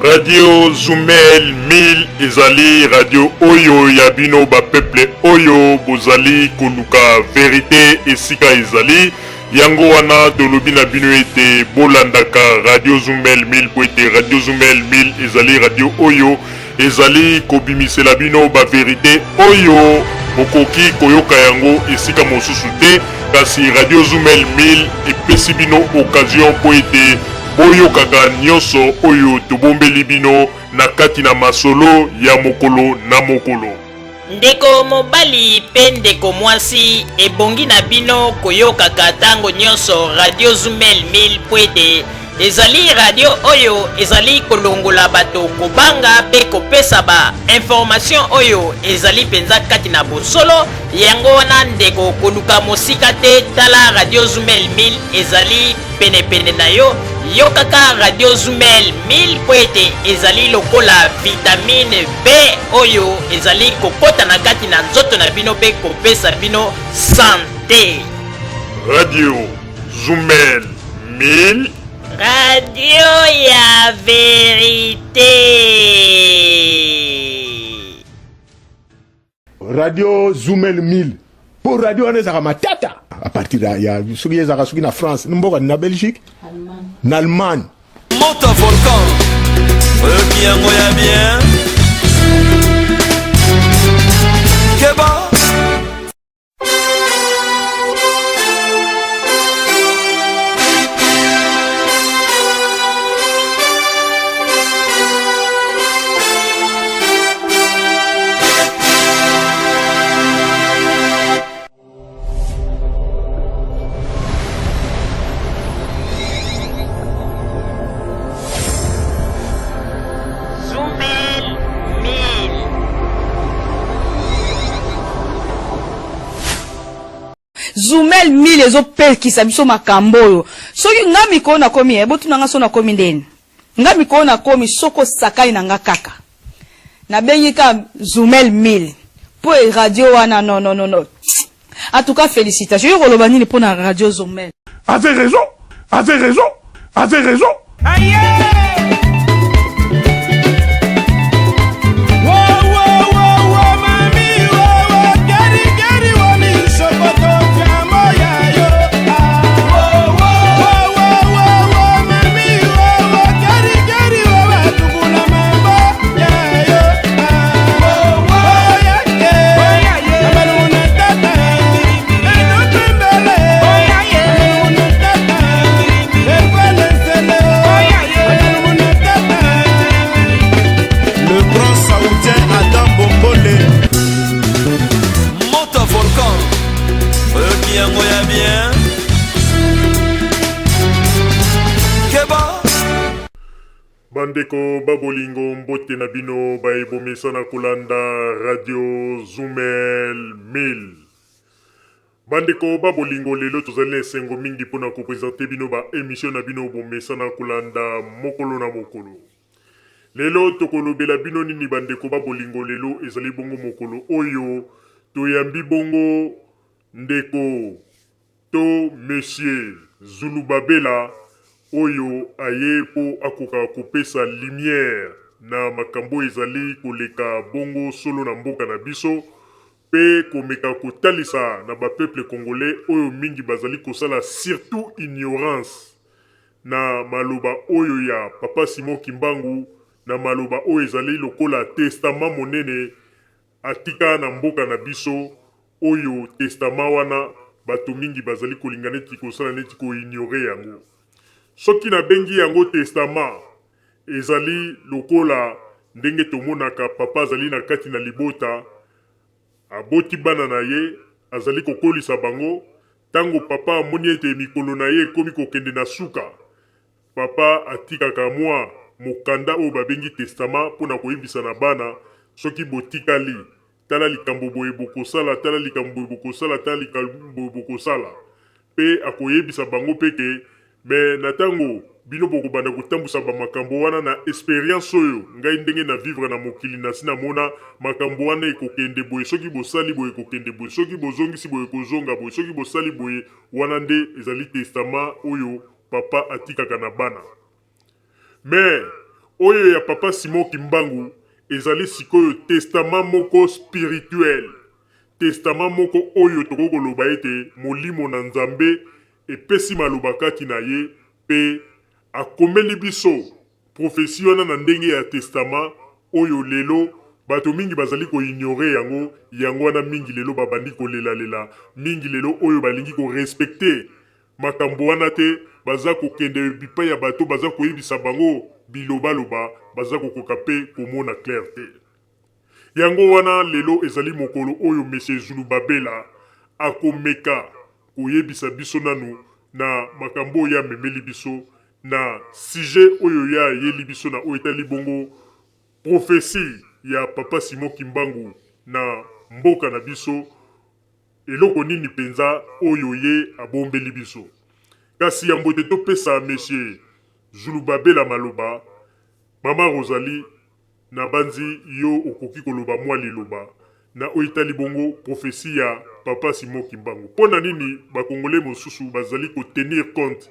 Radio Zumel 1000 ezali radio oyo ya bino ba peuple oyo bozali koluka vérité esika ezali yango wana tolobi na bino ete bolandaka Radio Zumel 1000 po ete Radio Zumel 1000 ezali radio oyo ezali kobimisela bino ba vérité oyo bokoki koyoka yango esika mosusu te kasi Radio Zumel 1000 epesi bino occasion po ete boyokaka nyonso oyo tobombeli bino na kati na masolo ya mokolo na mokolo. Ndeko mobali pe ndeko mwasi ebongi na bino koyokaka tango nyonso Radio Zumel 1000 po ete ezali radio oyo ezali kolongola bato kobanga pe kopesa ba information oyo ezali penza kati na bosolo yango wana ndeko koluka mosika te tala Radio Zumel 1000 ezali pene na yo yokaka Radio Zumel 1000 po ete ezali lokola vitamine B oyo ezali kokota na kati na nzoto na bino pe kopesa bino santé. Radio Zumel 1000 Radio ya vérité. Radio Zumel 1000 pour radio anezaka matata à partir ya soki ezaka soki na France mboka na Belgique na Allemagne Moto volcan oyo kiyango ya bien Keba Zumel 1000 ezopekisa biso makambo oyo soki nga mikolo na komi ebotu nanga so na komi ndeni nga mikolo na komi soko sakai na nga kaka na bengi ka Zumel 1000 po radio wana non en tout cas félicitations yo koloba nini po na Radio Zumel. Avez raison aïe. Bandeko babolingo mbote na bino baebomesa na kolanda Radio Zumel 1000. Bandeko babolingo lelo tozali na esengo mingi mpona kopresente bino ba emission na bino bomesa na kolanda mokolo na mokolo. Lelo tokolobela bino nini bandeko babolingo lelo ezali bongo mokolo oyo toyambi bongo ndeko to Monsieur Zulubabela oyo aye po akoka kopesa lumière na makambo ezali koleka bongo solo na mboka na biso pe komeka kotalisa na ba peuple congolais oyo mingi bazali kosala surtout ignorance na maloba oyo ya Papa Simon Kimbangu na maloba oyo ezali lokola testament monene atika na mboka na biso oyo testament wana bato mingi bazali kolinga neti kosala neti ko ignore yango. Soki na bengi yango testament ezali lokola ndenge tomonaka papa azali na kati na libota aboti bana na ye azali kokolisa bango tango papa amoni ete mikolo na ye ekomi kokende na suka papa atikaka mwa mokanda oyo babengi testament mpona koyebisa na bana soki botikali tala likambo boye bokosala tala likambo boye bokosala tala likambo boye bokosala pe akoyebisa bango peke me na tango bino bokobanda kotambusa ba makambo wana na experience oyo ngai ndenge na vivre na mokili na sina mona makambo wana ekokende boye soki bosali boye ekokende boye soki bozongisi boye kozonga boye soki bosali boye wana nde ezali testament oyo papa atikaka na bana. Mais oyo ya papa Simon Kimbangu ezali sikoyo testament moko spirituel, testament moko oyo tokokoloba ete molimo na Nzambe epesi maloba kati na ye pe akomeli biso profesi wana na ndenge ya testament oyo lelo bato mingi bazali ko ignore yango wana mingi lelo babandi kolela mingi lelo oyo balingi ko respecter makambo wana te baza kokende bipai ya bato baza koyebisa bango bilobaloba baza kokoka pe komona clair te. Yango wana lelo ezali mokolo oyo Monsieur Zulubabela akomeka koyebisa biso nanu na makambo ya memeli biso na sujet oyo ya yeli biso na oyo etali bongo profesi ya papa Simon Kimbangu na mboka na biso eloko nini penza oyo ye abombeli biso. Kasi ya mbote topesa Monsieur Zulubabela maloba, Mama Rosalie na banzi yo okoki koloba mwa liloba na oitali bongo profesi ya papa Simon Kimbangu. Pona nini bakongole mosusu bazali ko tenir compte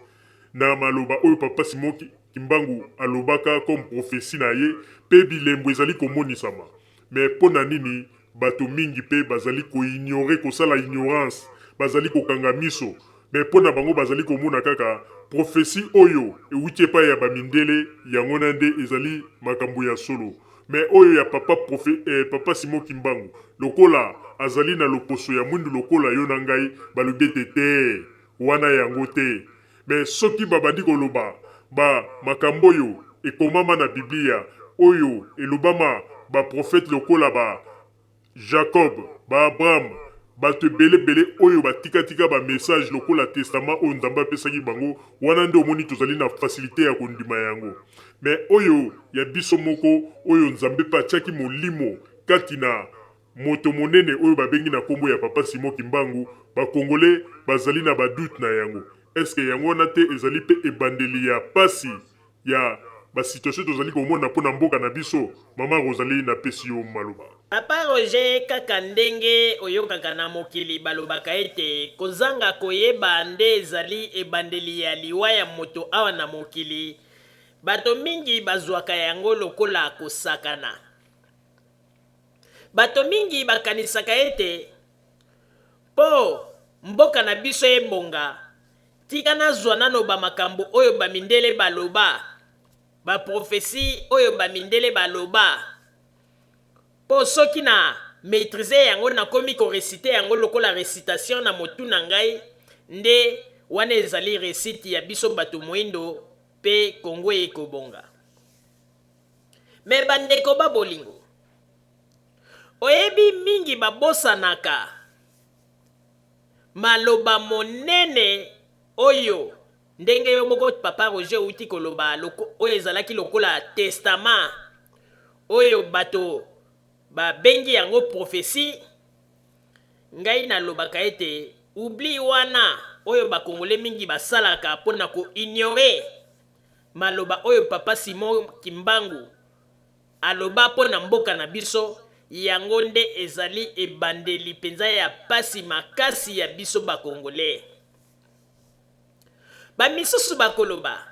na maloba oyo papa Simon Kimbangu alobaka comme profesi na ye pe bilembo ezali komonisama. Mais pona nini bato mingi pe bazali ko ignorer kosala ignorance, bazali ko kanga miso. Mais pona bango bazali komona kaka profesi oyo ewuti pa ya bamindele yango nande ezali makambo ya solo. Mais oyo ya papa Simon Kimbangu lokola azali na loposo ya mwindu lokola yo na ngai balobete te wana yango te. Mais soki babandi koloba ba makambo yo ekomama na Biblia oyo elobama ba prophète lokola ba Jacob, ba Abraham, bato bele oyo batika ba message lokola testament oyo Nzambe apesaki bango wana nde omoni tozali na facilité ya kondima yango. Mais oyo ya biso moko oyo Nzambe pa tiaki molimo kati na moto monene oyo babengi na kombo ya papa Simon Kimbangu, ba Congolais bazali na ba doute na yango. Est-ce que yango wana te ezali pe ebandeli ya pasi ya ba situation tozali komona mpona mboka na biso? Mama Rosalie na pesi yo maloba. Papa Roger kaka ndenge oyokaka na mokili balobaka ete kozanga koyeba nde ezali ebandeli ya liwa ya moto awa na mokili. Bato mingi bazwaka yango lokola kosakana. Bato mingi bakanisaka ete po mboka na biso ebonga tika nazwa nano ba makambo oyo bamindele baloba, ba profesi oyo bamindele baloba, po soki na maîtriser yango na komi ko réciter yango lokola récitation na motu na ngai nde wana ezali récite ya biso bato moindo pe Kongo ekobonga. Me bandeko ba bolingo oyebi mingi babosanaka maloba monene oyo ndenge yo moko papa Roger uti koloba oyo ezalaki lokola testament oyo bato babengi yango profesi. Ngai nalobaka ete oubli wana oyo bakongole mingi basalaka mpona ko ignore maloba oyo papa Simon Kimbangu aloba mpona mboka na biso, yango nde ezali ebandeli penza ya pasi makasi ya biso bakongole. Bamisusu bakoloba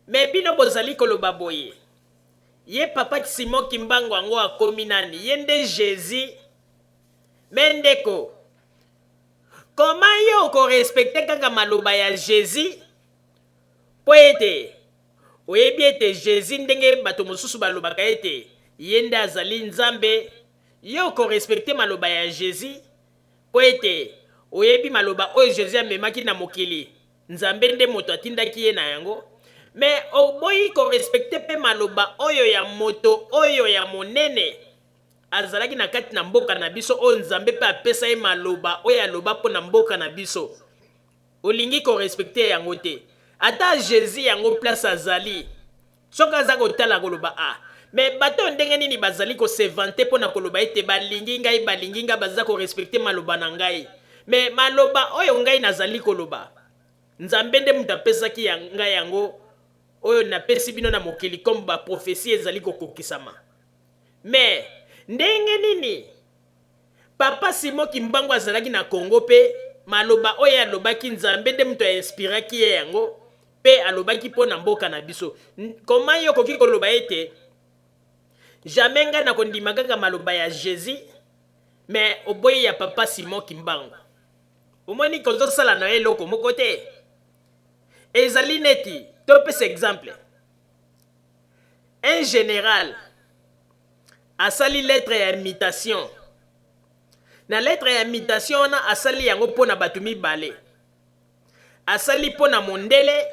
me bino bozali koloba boye ye papa Simon Kimbangu ango akomi nani? Ye nde Jésus. Mendeko koma yo ko respecte kaka maloba ya Jésus po ete oyebi ete Jésus ndenge bato mosusu balobaka ete ye nde azali Nzambe, yo ko respecte maloba ya Jésus po ete oyebi maloba oyo Jésus amemaki na mokili Nzambe nde moto atindaki ye na yango. Mais oboyi ko respecte pe maloba oyo ya moto oyo ya monene azalaki na kati na mboka na biso oyo Nzambe pe apesa ye maloba oyo aloba po na mboka na biso. Olingi ko respecte yango te. Ata Jésus yango place azali soka aza kotala koloba mais bato ndenge nini bazali ko se vanter po na koloba ete balingi ngai baza ko respecte maloba na ngai. Mais maloba oyo ngai nazali koloba Nzambe nde mutu apesaki ya ngai yango oyo napesi bino na mokili comme ba prophétie ezali kokokisama. Mais ndenge nini papa Simon Kimbangu azalaki na Congo pe maloba oyo alobaki Nzambe nde mutu inspiraki ye yango pe alobaki mpo na mboka na biso. Koma yo koki koloba ete jamais ngai nakondima kaka maloba ya Jésus mais oboyi ya papa Simon Kimbangu. Omoni kozosala na eloko moko te. Ezali neti topesa exemple. Un général asali lettre ya invitation. Na lettre ya invitation na asali yango pona batu mibale. Asali pona mondele,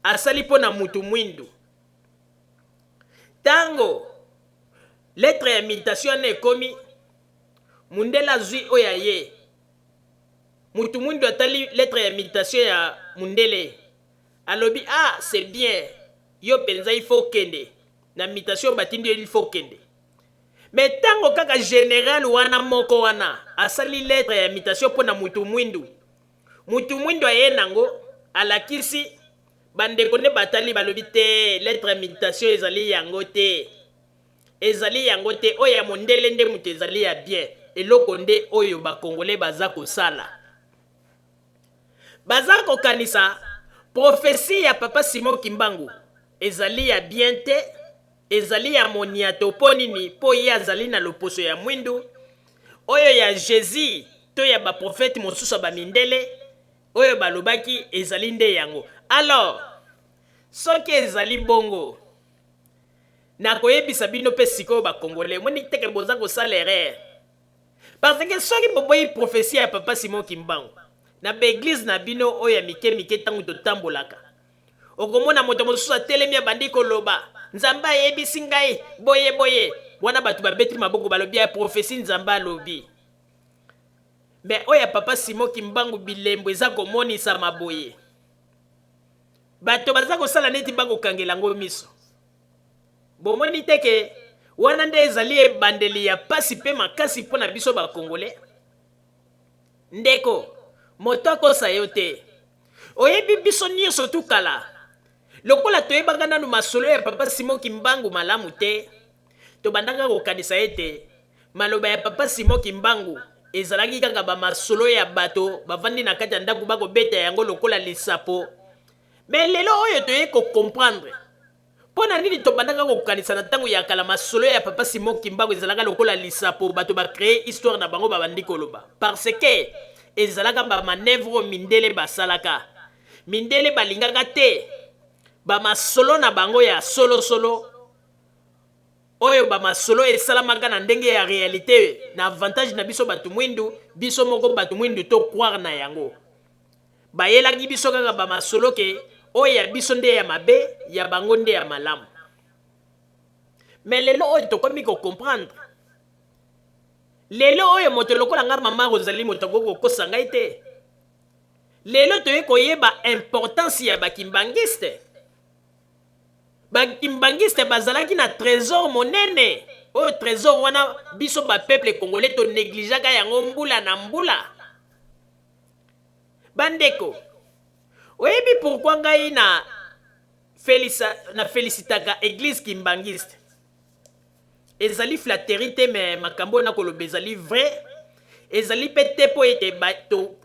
asali pona mutu mwindu. Tango lettre ya invitation na ekomi, mondele azwi oya ye. Mutu mwindu atali lettre ya invitation ya mondele. Alobi, ah, c'est bien. Yo penza il faut kende. Na invitation batindi il faut kende. Mais tango kaka général wana moko wana asali lettre ya invitation pona mutu mwindu. Mutu mwindu aye nango alakisi bandeko ne batali balobi te lettre ya invitation ezali yango te. Ezali yango te oya mondele nde mutu ezali ya bien. Eloko nde oyo ba Congolais baza kosala. Baza kokanisa prophétie ya papa Simon Kimbangu ezali ya bien te. Ezali ya moniato po nini po ye azali na loposo ya mwindu. Oyo ya Jésus to ya ba prophète mosusu ba mindele oyo balobaki ezali nde yango. Alors soki ezali bongo na koyebisa bino pe sikoyo ba Congolais moni teke boza kosala erreur. Parce que soki boboyi prophétie ya papa Simon Kimbangu na ba église na bino oyo ya mike mike tangu totambolaka. Okomona moto mosusu atelemi abandi koloba Nzamba ayebisi ngai boye boye wana batu babeti maboko balobi ya prophétie Nzamba alobi. Mais oya papa Simon Kimbangu bilembo eza komonisa maboye. Bato baza kosala neti bango kangela ngo miso. Bomoni teke wana nde ezali ebandeli ya pasi pe makasi mpona biso ba Congolais. Ndeko moto akosa yo te. Oyebi biso nyonso tukala. Lokola toyebanga nanu masolo ya papa Simon Kimbangu malamu te. Tobandanga kokanisa ete maloba ya papa Simon Kimbangu ezalaki kaka ba masolo ya bato bavandi na kati ya ndako bakobeta yango lokola lisapo. Mais lelo oyo toye ko comprendre. Pona nini tobandanga kokanisa na tango ya kala masolo ya papa Simon Kimbangu ezalaka lokola lisapo bato ba créer histoire na bango babandi koloba. Parce que ezalaka ba manœuvre mindele basalaka. Mindele balingaka te. Ba masolo na bango ya solo solo oyo ba masolo esalamaka na ndenge ya réalité na avantage na biso batu mwindu biso moko batu mwindu to croire na yango bayelaki biso kaka ba masolo ke oyo ya biso nde ya mabe ya bango nde ya malamu. Mais lelo oyo tokomi ko comprendre lelo oyo moto lokola nga mama Rosalie moto ko kosa ngai te lelo toye koyeba importance ya bakimbangiste. Bakimbangiste bazalaki na trésor monene. Oyo trésor wana biso ba peuple congolais to négligeaka yango mbula na mbula. Bandeko. Oyebi pourquoi ngai na félicitaka église kimbangiste. Ezali flatterie te mais makambo na koloba ezali vrai. Ezali pete po ete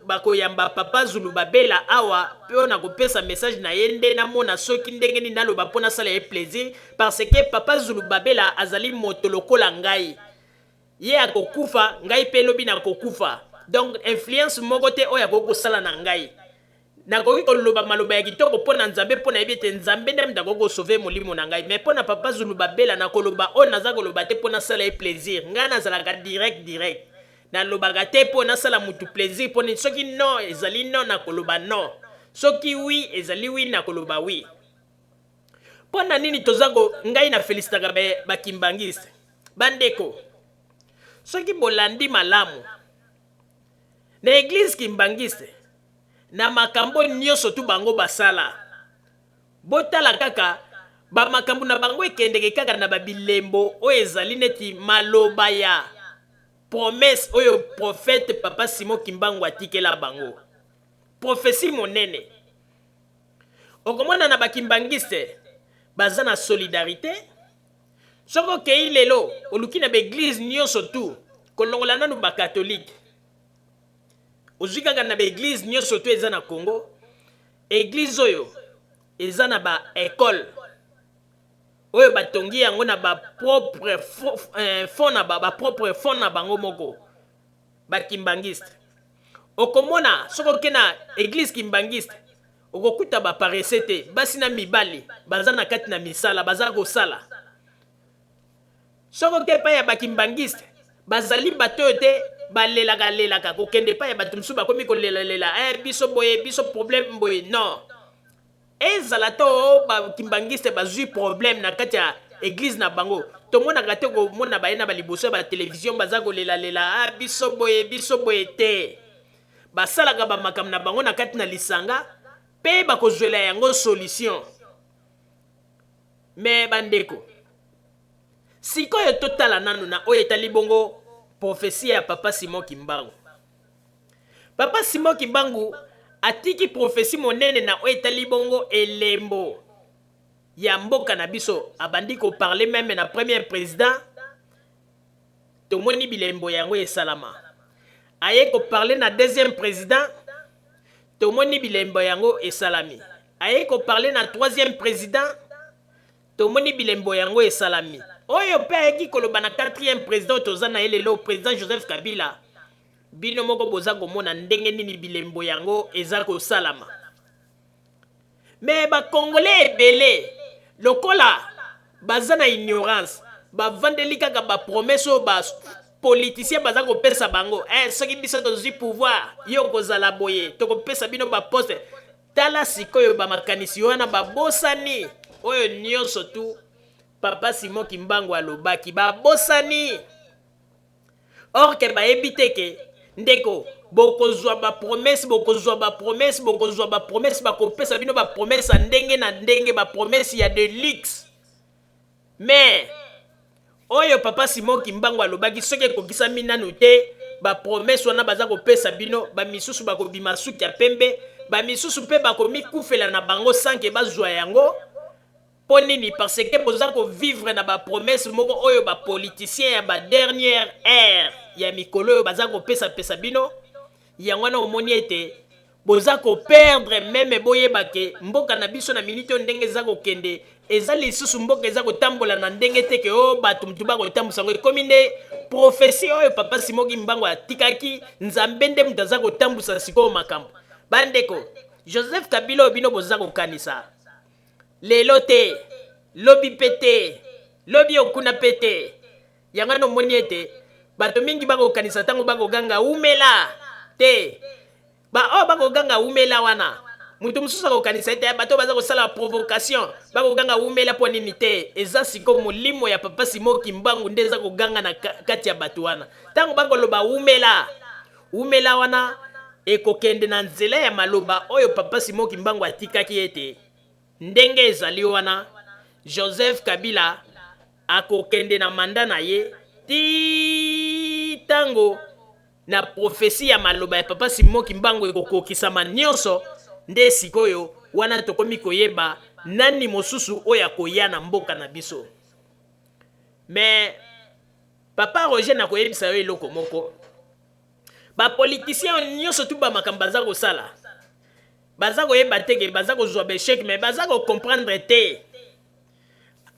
bakoyamba papa Zulu babela awa pe na kopesa message na yende na mona soki ndenge ni naloba pona sala ye plaisir parce que papa Zulu babela azali moto lokola ngai ye akokufa ngai pe lobi na kokufa donc influence moko te oya kokosala na ngai na koki koloba maloba ya kitoko pona Nzambe pona yebi te Nzambe ndem da koko sauver molimo na ngai mais pona papa Zulu babela na koloba o naza koloba te pona sala ye plaisir ngai nazalaka direct na lobaka te po na sala mutu plaisir po ni soki non ezali non na koloba non soki oui ezali oui na koloba oui. Po na nini tozako ngai na felicitaka bakimbangiste bandeko soki bolandi malamu na église kimbangiste na makambo nyonso tu bango basala botala kaka ba makambo na bango ekendeke kaka na babilembo oyo ezali neti maloba ya promesse oyo prophète papa Simon Kimbangu atikela bango prophétie monene okomona na bakimbangiste baza na solidarité soko kei lelo oluki na baeglise nyonso tu kolongola nanu bakatolike ozwi kaka na baeglise nyonso tu eza na Congo église oyo eza na ba école oyo batongi yango na ba propre fond na ba propre fond na bango moko bakimbangiste. Okomona soko okena église kimbangiste okokuta baparese te, basi na mibali baza na kati na misala baza kosala. Soko ke pa ya bakimbangiste bazali bato oyo te balelaka kokende pa ya bato mosusu bakomi kolelalela biso boye biso problème boye. Non, ezala to bakimbangiste bazwi problème na kati ya église na bango, tomonaka te komona baye na baliboso ya batelevizio baza kolelalela biso boye te. Basalaka bamakambo na bango na kati na lisanga pe bakozwela yango solution. Me bandeko, sikoyo totala nanu na oyo etali bongo prophesie ya Papa Simon Kimbangu. Papa Simon Kimbangu atiki prophesie monene na oyo etali bongo elembo ya mboka na biso. Abandi ko parler même na premier président, tomoni bilembo yango esalama. Aye ko parler na deuxième président, tomoni bilembo yango esalami. Aye ko parler na troisième président, tomoni bilembo yango esalami. Oyo pe ayeki koloba na quatrième président tozana elelo président Joseph Kabila, bino moko boza komona ndenge nini bilembo yango eza kosalama. Mais ba congolais ebele lokola baza na ignorance bavandeli kaka ba promesse o ba politicien baza kopesa bango soki biso tozwi pouvoir yo kozala boye tokopesa bino ba poste. Tala sikoyo bamakanisi wana babosani oyo nyonso tu Papa Simon Kimbangu alobaki babosani. Or ke bayebi te ke ndeko bokozwa ba promesse bakopesa bino ba promesse ndenge na ndenge, ba promesse ya de luxe. Mais oyo Papa Simon Kimbangu alobaki soki ekokisami nanu te, ba promesse wana baza kopesa bino, ba misusu bakobima suki ya pembe, ba misusu pe bakomikufela na bango sanke bazwa yango. Po nini? Parce que boza ko vivre na ba promesse moko oyo ba politicien ya ba dernière ère ya mikolo oyo baza kopesa bino. Yango na omoni ete boza ko perdre même boyeba ke mboka na biso na minute ndenge eza kokende eza lisusu mboka eza kotambola na ndenge te ke bato mutu bakotambusa ngo ekomi nde prophétie oyo Papa Simon Kimbangu atikaki nzambe nde mutu aza kotambusa sikoyo makambo. Bandeko Joseph Kabila oyo bino boza kokanisa lelo te, lobi pete, lobi okuna pete. Yango na omoni ete bato mingi bakokanisa tango bakoganga umela te. Bakoganga umela wana mutu mosusu akokanisa ete bato baza kosala provocation bakoganga umela po nini te. Eza siko molimo ya Papa Simon Kimbangu nde eza koganga na kati ya bato wana. Tango bakoloba umela wana ekokende na nzela ya maloba oyo Papa Simon Kimbangu atikaki ete ndenge ezali wana Joseph Kabila akokende na manda na ye ti tango na prophétie ya maloba ya Papa Simon Kimbangu ekokokisama nyonso nde sikoyo wana tokomi koyeba nani mosusu oyo akoya na mboka na biso. Mais Papa Roger na koyebisa yo eloko moko, ba politicien nyonso tu ba makambo baza kosala baza koyeba teke baza kozwa beshek, mais baza ko comprendre te.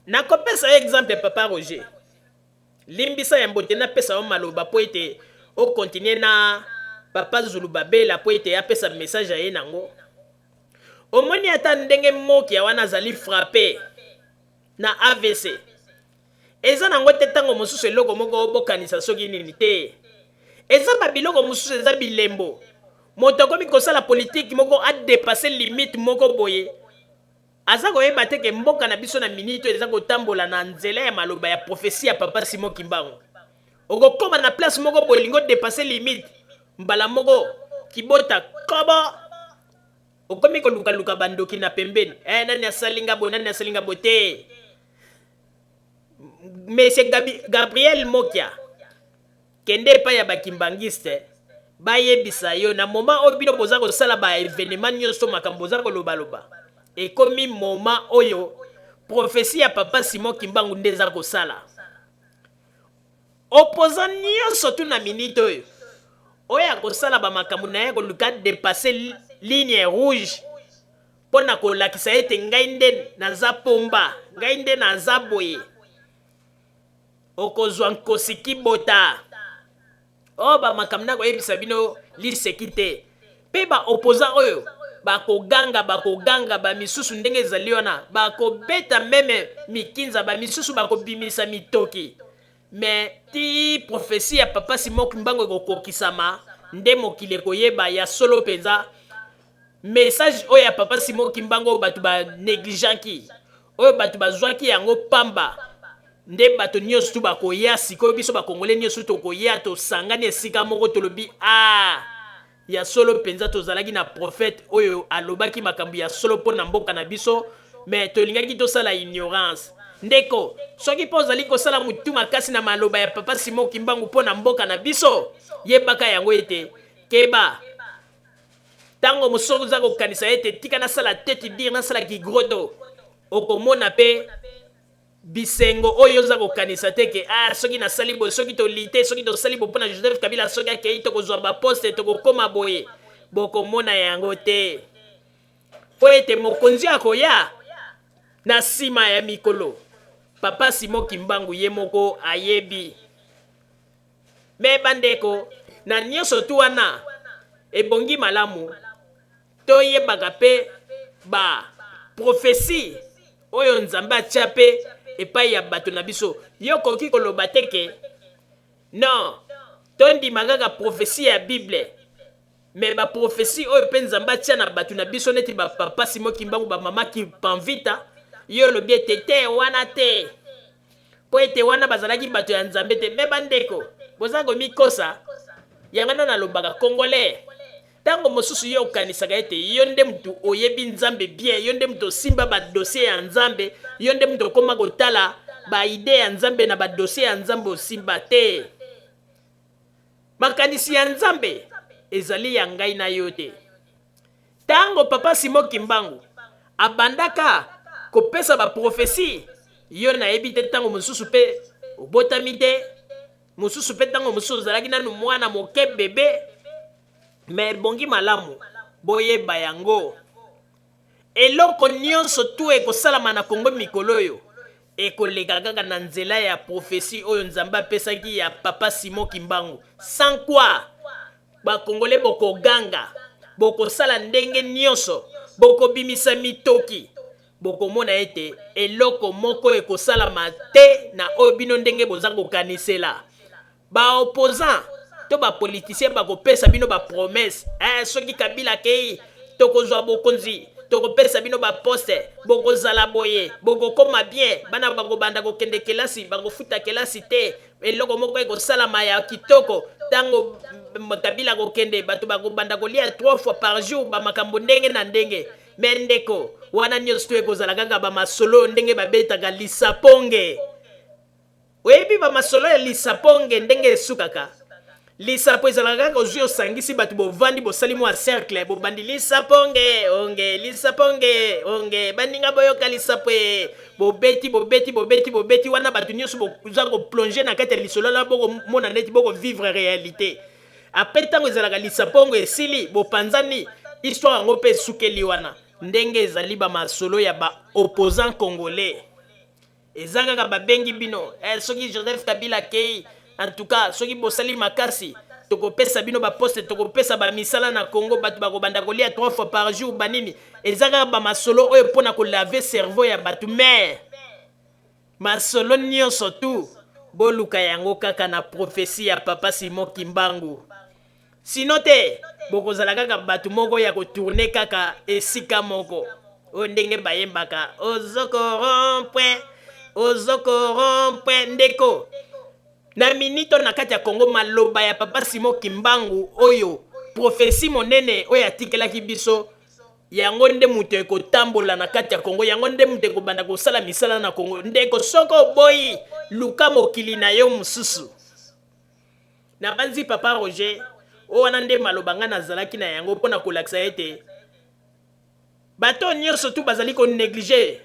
Na kopesa exemple Papa Roger limbisa ya mbote na pesa o maloba po ete o continuer na Papa Zulu Babela po ete apesa message aye nango. Omoni ata ndenge moki ya wana zali frappé na AVC eza nango te tango mosusu eloko moko obokanisa soki nini te. Eza babiloko mosusu eza bilembo moto akomi kosala politique moko a dépasser limite moko boye aza koyeba te ke mboka na biso na minute eza kotambola na nzela ya maloba ya prophétie ya Papa Simon Kimbangu. Okokoma na place moko boye lingo dépasser limite mbala moko kibota kobo okomi koluka bandoki na pembeni nani asalinga bo te. Monsieur Gabriel Mokia kende pa ya bakimbangiste bayebisa yo na moment oyo bino boza kosala ba événement nyonso makambo boza koloba ekomi moment oyo prophétie ya Papa Simon Kimbangu nde eza kosala. Opposant nyonso tu na minute oyo akosala ba makambo na ye koluka dépasser ligne rouge pona kolakisa ete ngai nde naza pomba, ngai nde naza boye. Okozwa nkosi kibota. O ba makambo na koyebisa bino liseki te. Pe ba opposant oyo bakoganga ba misusu ndenge ezali wana, bakobeta meme mikinza, ba misusu bakobimisa mitoki. Mais ti prophétie ya papa Simon Kimbangu ekokokisama nde mokili koyeba ya solo penza. Message oyo ya papa Simon Kimbangu batu ba négligeanki, oyo batu bazwaki yango pamba, nde bato nyonso tu bakoya sikoyo biso bakongole nyonso tokoya tosangani esika moko tolobi ya solo penza tozalaki na prophète oyo alobaki makambo ya solo mpona mboka na biso, mais tolingaki tosala ignorance. Ndeko soki mpo ozali kosala mutu makasi na maloba ya papa Simon Kimbangu mpona mboka na biso, yebaka yango ete keba tango mosusu oza kokanisa ete tika nasala tete dire nasala kigrodo, okomona pe bisengo oyo oza kokanisa teke soki nasali boye, soki tolite, soki tosali bo mpona Joseph Kabila, soki akei tokozwa baposte tokokoma boye, bokomona yango te. Po ete mokonzi akoya na nsima ya mikolo, papa Simon Kimbangu ye moko ayebi. Me bandeko na nyonso tu wana ebongi malamu toyebaka pe ba prophétie oyo Nzambe atia pe epai ya bato na biso. Yo koki koloba teke non tondima kaka prophétie ya Bible, mais ba prophétie oyo pe Nzambe atia na bato na biso neti ba papa Simon Kimbangu, ba mama Kimpanvita, yo lobi ete te wana te, po ete wana bazalaki bato ya Nzambe te. Me bandeko boza komikosa yango na nalobaka congolais. Tango mosusu yo okanisaka ete yo nde mutu oyebi Nzambe bien, yo nde mutu osimba ba dossier ya Nzambe, yo nde mutu okoma kotala ba idée ya Nzambe na ba dossier ya Nzambe osimba te. Makanisi ya Nzambe ezali ya ngai na yo te. Tango papa Simon Kimbangu abandaka kopesa ba prophétie, yo nayebi te tango mosusu pe obotami te, mosusu pe tango mosusu ozalaki nanu mwana moke bebe. Mais bongi malamu boyeba yango eloko nyonso tu ekosalama na Kongo mikolo oyo ekoleka kaka na nzela ya prophétie oyo Nzambe apesaki ya papa Simon Kimbangu. Sans quoi bakongole bokoganga, bokosala ndenge nyonso, bokobimisa mitoki, bokomona ete eloko moko ekosalama te na oyo bino ndenge boza kokanisela. Ba opposant to ba politicien bakopesa bino ba promesse, soki Kabila kei tokozwa bokonzi, tokopesa bino ba poste, bokozala boye, bokokoma bien, bana bakobanda kokende kelasi, bakofuta kelasi te, eloko moko ekosalama ya kitoko. Tango Kabila kokende bato bakobanda kolia 3 fois par jour ba makambo ndenge na ndenge. Mendeko wana nyonso tu ekozala kaka ba masolo ndenge babetaka lisaponge. Oyebi ba masolo ya lisaponge ndenge esukaka. Lisapo ezalaka kaka ozwi osangisi bato bovandi bosali mwa cercle, bobandi lisaponge onge, lisaponge onge, baninga boyoka lisapo bobeti wana bato nyonso boza koplonger na kati ya lisolo na bokomona neti bokovivre réalité. Apres ntango ezalaka lisapongo esili bopanzani histoire yango mpe esukeli wana ndenge ezali bamasolo ya baopposant congolais. Eza kaka babengi bino soki Joseph Kabila kei, en tout cas soki bosali makasi tokopesa bino baposte, tokopesa bamisala na Congo, bato bakobanda kolia 3 fois par jour banini. Eza kaka bamasolo oyo mpona kolave cerveau ya bato. Mais masolo nyonso tu boluka yango kaka na prophétie ya papa Simon Kimbangu. Sino te bokozala kaka bato moko ya kotourne kaka esika moko o ndenge bayembaka ozokorompwe ndeko na minito na kati ya Congo. Maloba ya papa Simon Kimbangu oyo prophétie monene oyo atikelaki biso, yango nde mutu ekotambola na kati ya Congo, yango nde mutu ekobanda kosala misala na Congo. Ndeko soko boyi luka mokili na yo mususu na banzi papa Roger o wana nde maloba nga nazalaki na yango mpona kolakisa ete bato nyonso tu bazali ko négliger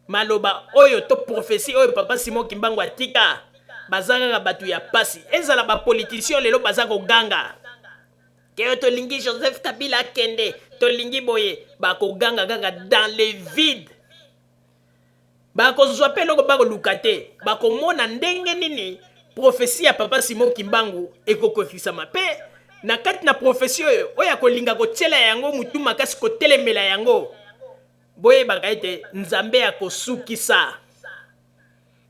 maloba oyo to prophétie oyo papa Simon Kimbangu atika. Bazaka bato ya pasi, ezala ba politicien lelo bazako ganga ke tolingi Joseph Kabila kende tolingi boye bakoganga kaka dans le vide bakozwa mpe eloko bakoluka te bakomona ndenge nini profesi ya papa Simon Kimbangu ekokofisama mpe na kati na profesi oyo akolinga kotiela yango mutu makasi kotelemela yango boyebaka ete nzambe akosukisa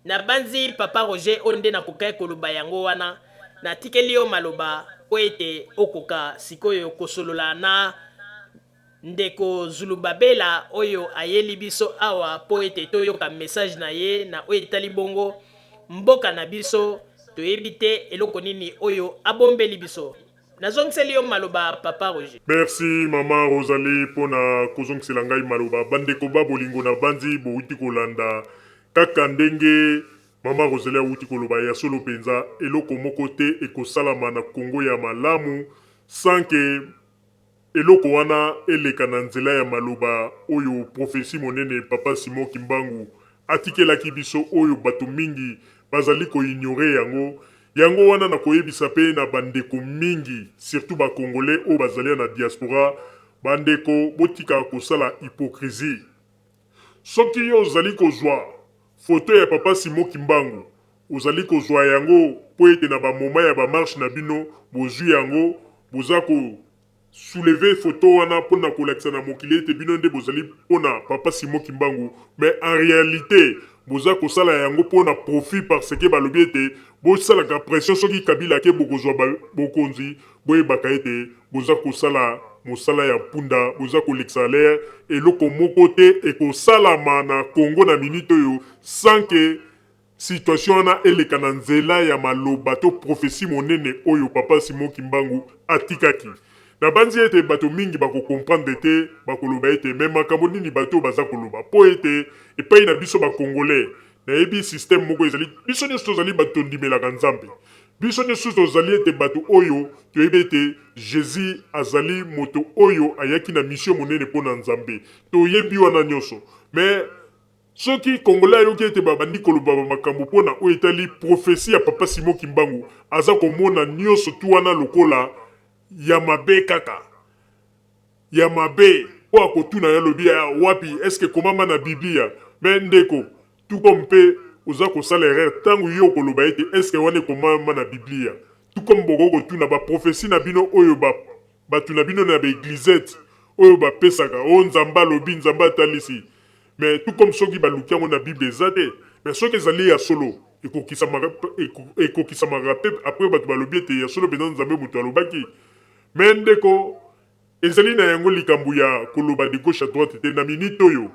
na banzi papa Roger oyo nde nakokai koloba yango wana natikeli yo maloba po ete okoka sikoyo kosolola na ndeko Zulubabela oyo ayeli biso awa po ete toyoka message na ye na oyo etali bongo mboka na biso toyebi te eloko nini oyo abombeli biso nazongiseli yo maloba papa Roger. Merci mama Rosalie pona kozongisela ngai maloba bandeko babolingo na banzi bouti kolanda kaka ndenge mama Rosalie awuti koloba ya solo penza eloko moko te ekosalama na Kongo ya malamu sanke eloko wana eleka na nzela ya maloba oyo profesi monene papa Simon Kimbangu atikelaki biso oyo bato mingi bazali koignore yango wana na koyebisa pe na bandeko mingi surtout bakongolais oyo bazali na diaspora bandeko botika kosala hypocrisie soki yo ozali kozwa foto ya papa Simon Kimbangu ozali kozwa yango po ete na bamoma ya bamarche na bino bozwi yango boza soulever photo wana pona kolakisa na mokili ete bino nde bozali pona papa Simon Kimbangu mais en réalité boza kosala yango pona profit parce que balobi ete bosalaka pression soki Kabila ke bokozwa bokonzi boyebaka ete boza kosala mosala ya punda boza kolekisa l'air eloko moko te ekosalama na Congo na minute oyo sans que situation wana eleka na nzela ya maloba to profesi monene oyo papa Simon Kimbangu atikaki na banzi ete bato mingi bako comprendre te bakoloba ete même makambo nini bato baza koloba po ete epai na biso bakongolais na yebi système moko ezali biso nyonso tozali bato ndimelaka nzambe biso nyonso tozali ete bato oyo toyebi ete Jésus azali moto oyo ayaki na mission monene mpo na nzambe toyebi wana nyonso mais soki Congolais ayoki ete babandi koloba makambo mpona oyo etali profesi ya papa Simon Kimbangu aza komona nyonso tu wana lokola ya mabe kaka ya mabe po akotuna ya lobi ya wapi eske komama na Biblia me ndeko tuko mpe oza kosala erreur tango yo koloba ete eske wane komama na Biblia tuko mboko kotuna ba profesi na bino oyo batu na bino na ba eglisette oyo bapesaka o nzamba lobi nzamba atalisi mais tout comme soki baluki yango na Bible eza te mais soki ezali ya solo ekokisamaka pe après bato balobi ete ya solo mpenza nzambe moto alobaki me ndeko ezali na yango likambo ya koloba de gauche à droite te na minute oyo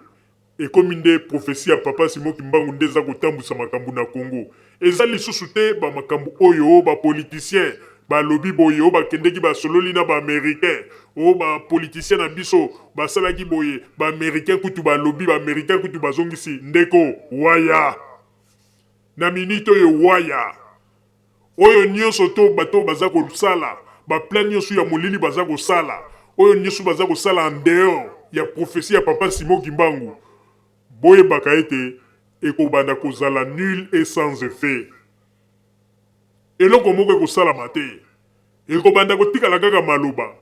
ekomi nde profesi ya papa Simon Kimbangu nde eza kotambusa makambo na Congo eza lisusu te bamakambo oyo bapoliticien balobi boye oyo bakendeki basololi na baaméricain oyo bapoliticien na biso basalaki boye baaméricain kutu balobi baaméricain kutu bazongisi ndeko waya na minute oyo waya oyo nyonso to bato baza kosala baplan nyonso ya molili baza kosala oyo nyonso baza kosala en dehors ya profesi ya papa Simon Kimbangu boyebaka ete ekobanda kozala nul et sans effet eloko moko ekosalama te ekobanda kotikala kaka maloba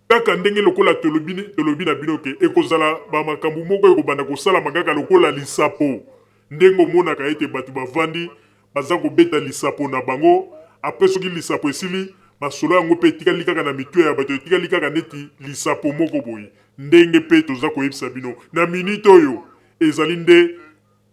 kaka ndenge lokola tolobi na bino ke ekozala bamakambo moko ekobanda kosalama kaka lokola lisapo ndenge omonaka ete bato bavandi baza kobeta lisapo na bango apres soki lisapo esili masolo yango mpe etikali kaka na mitwe ya bato etikali kaka neti lisapo moko boye ndenge mpe toza koyebisa bino na minute oyo ezali nde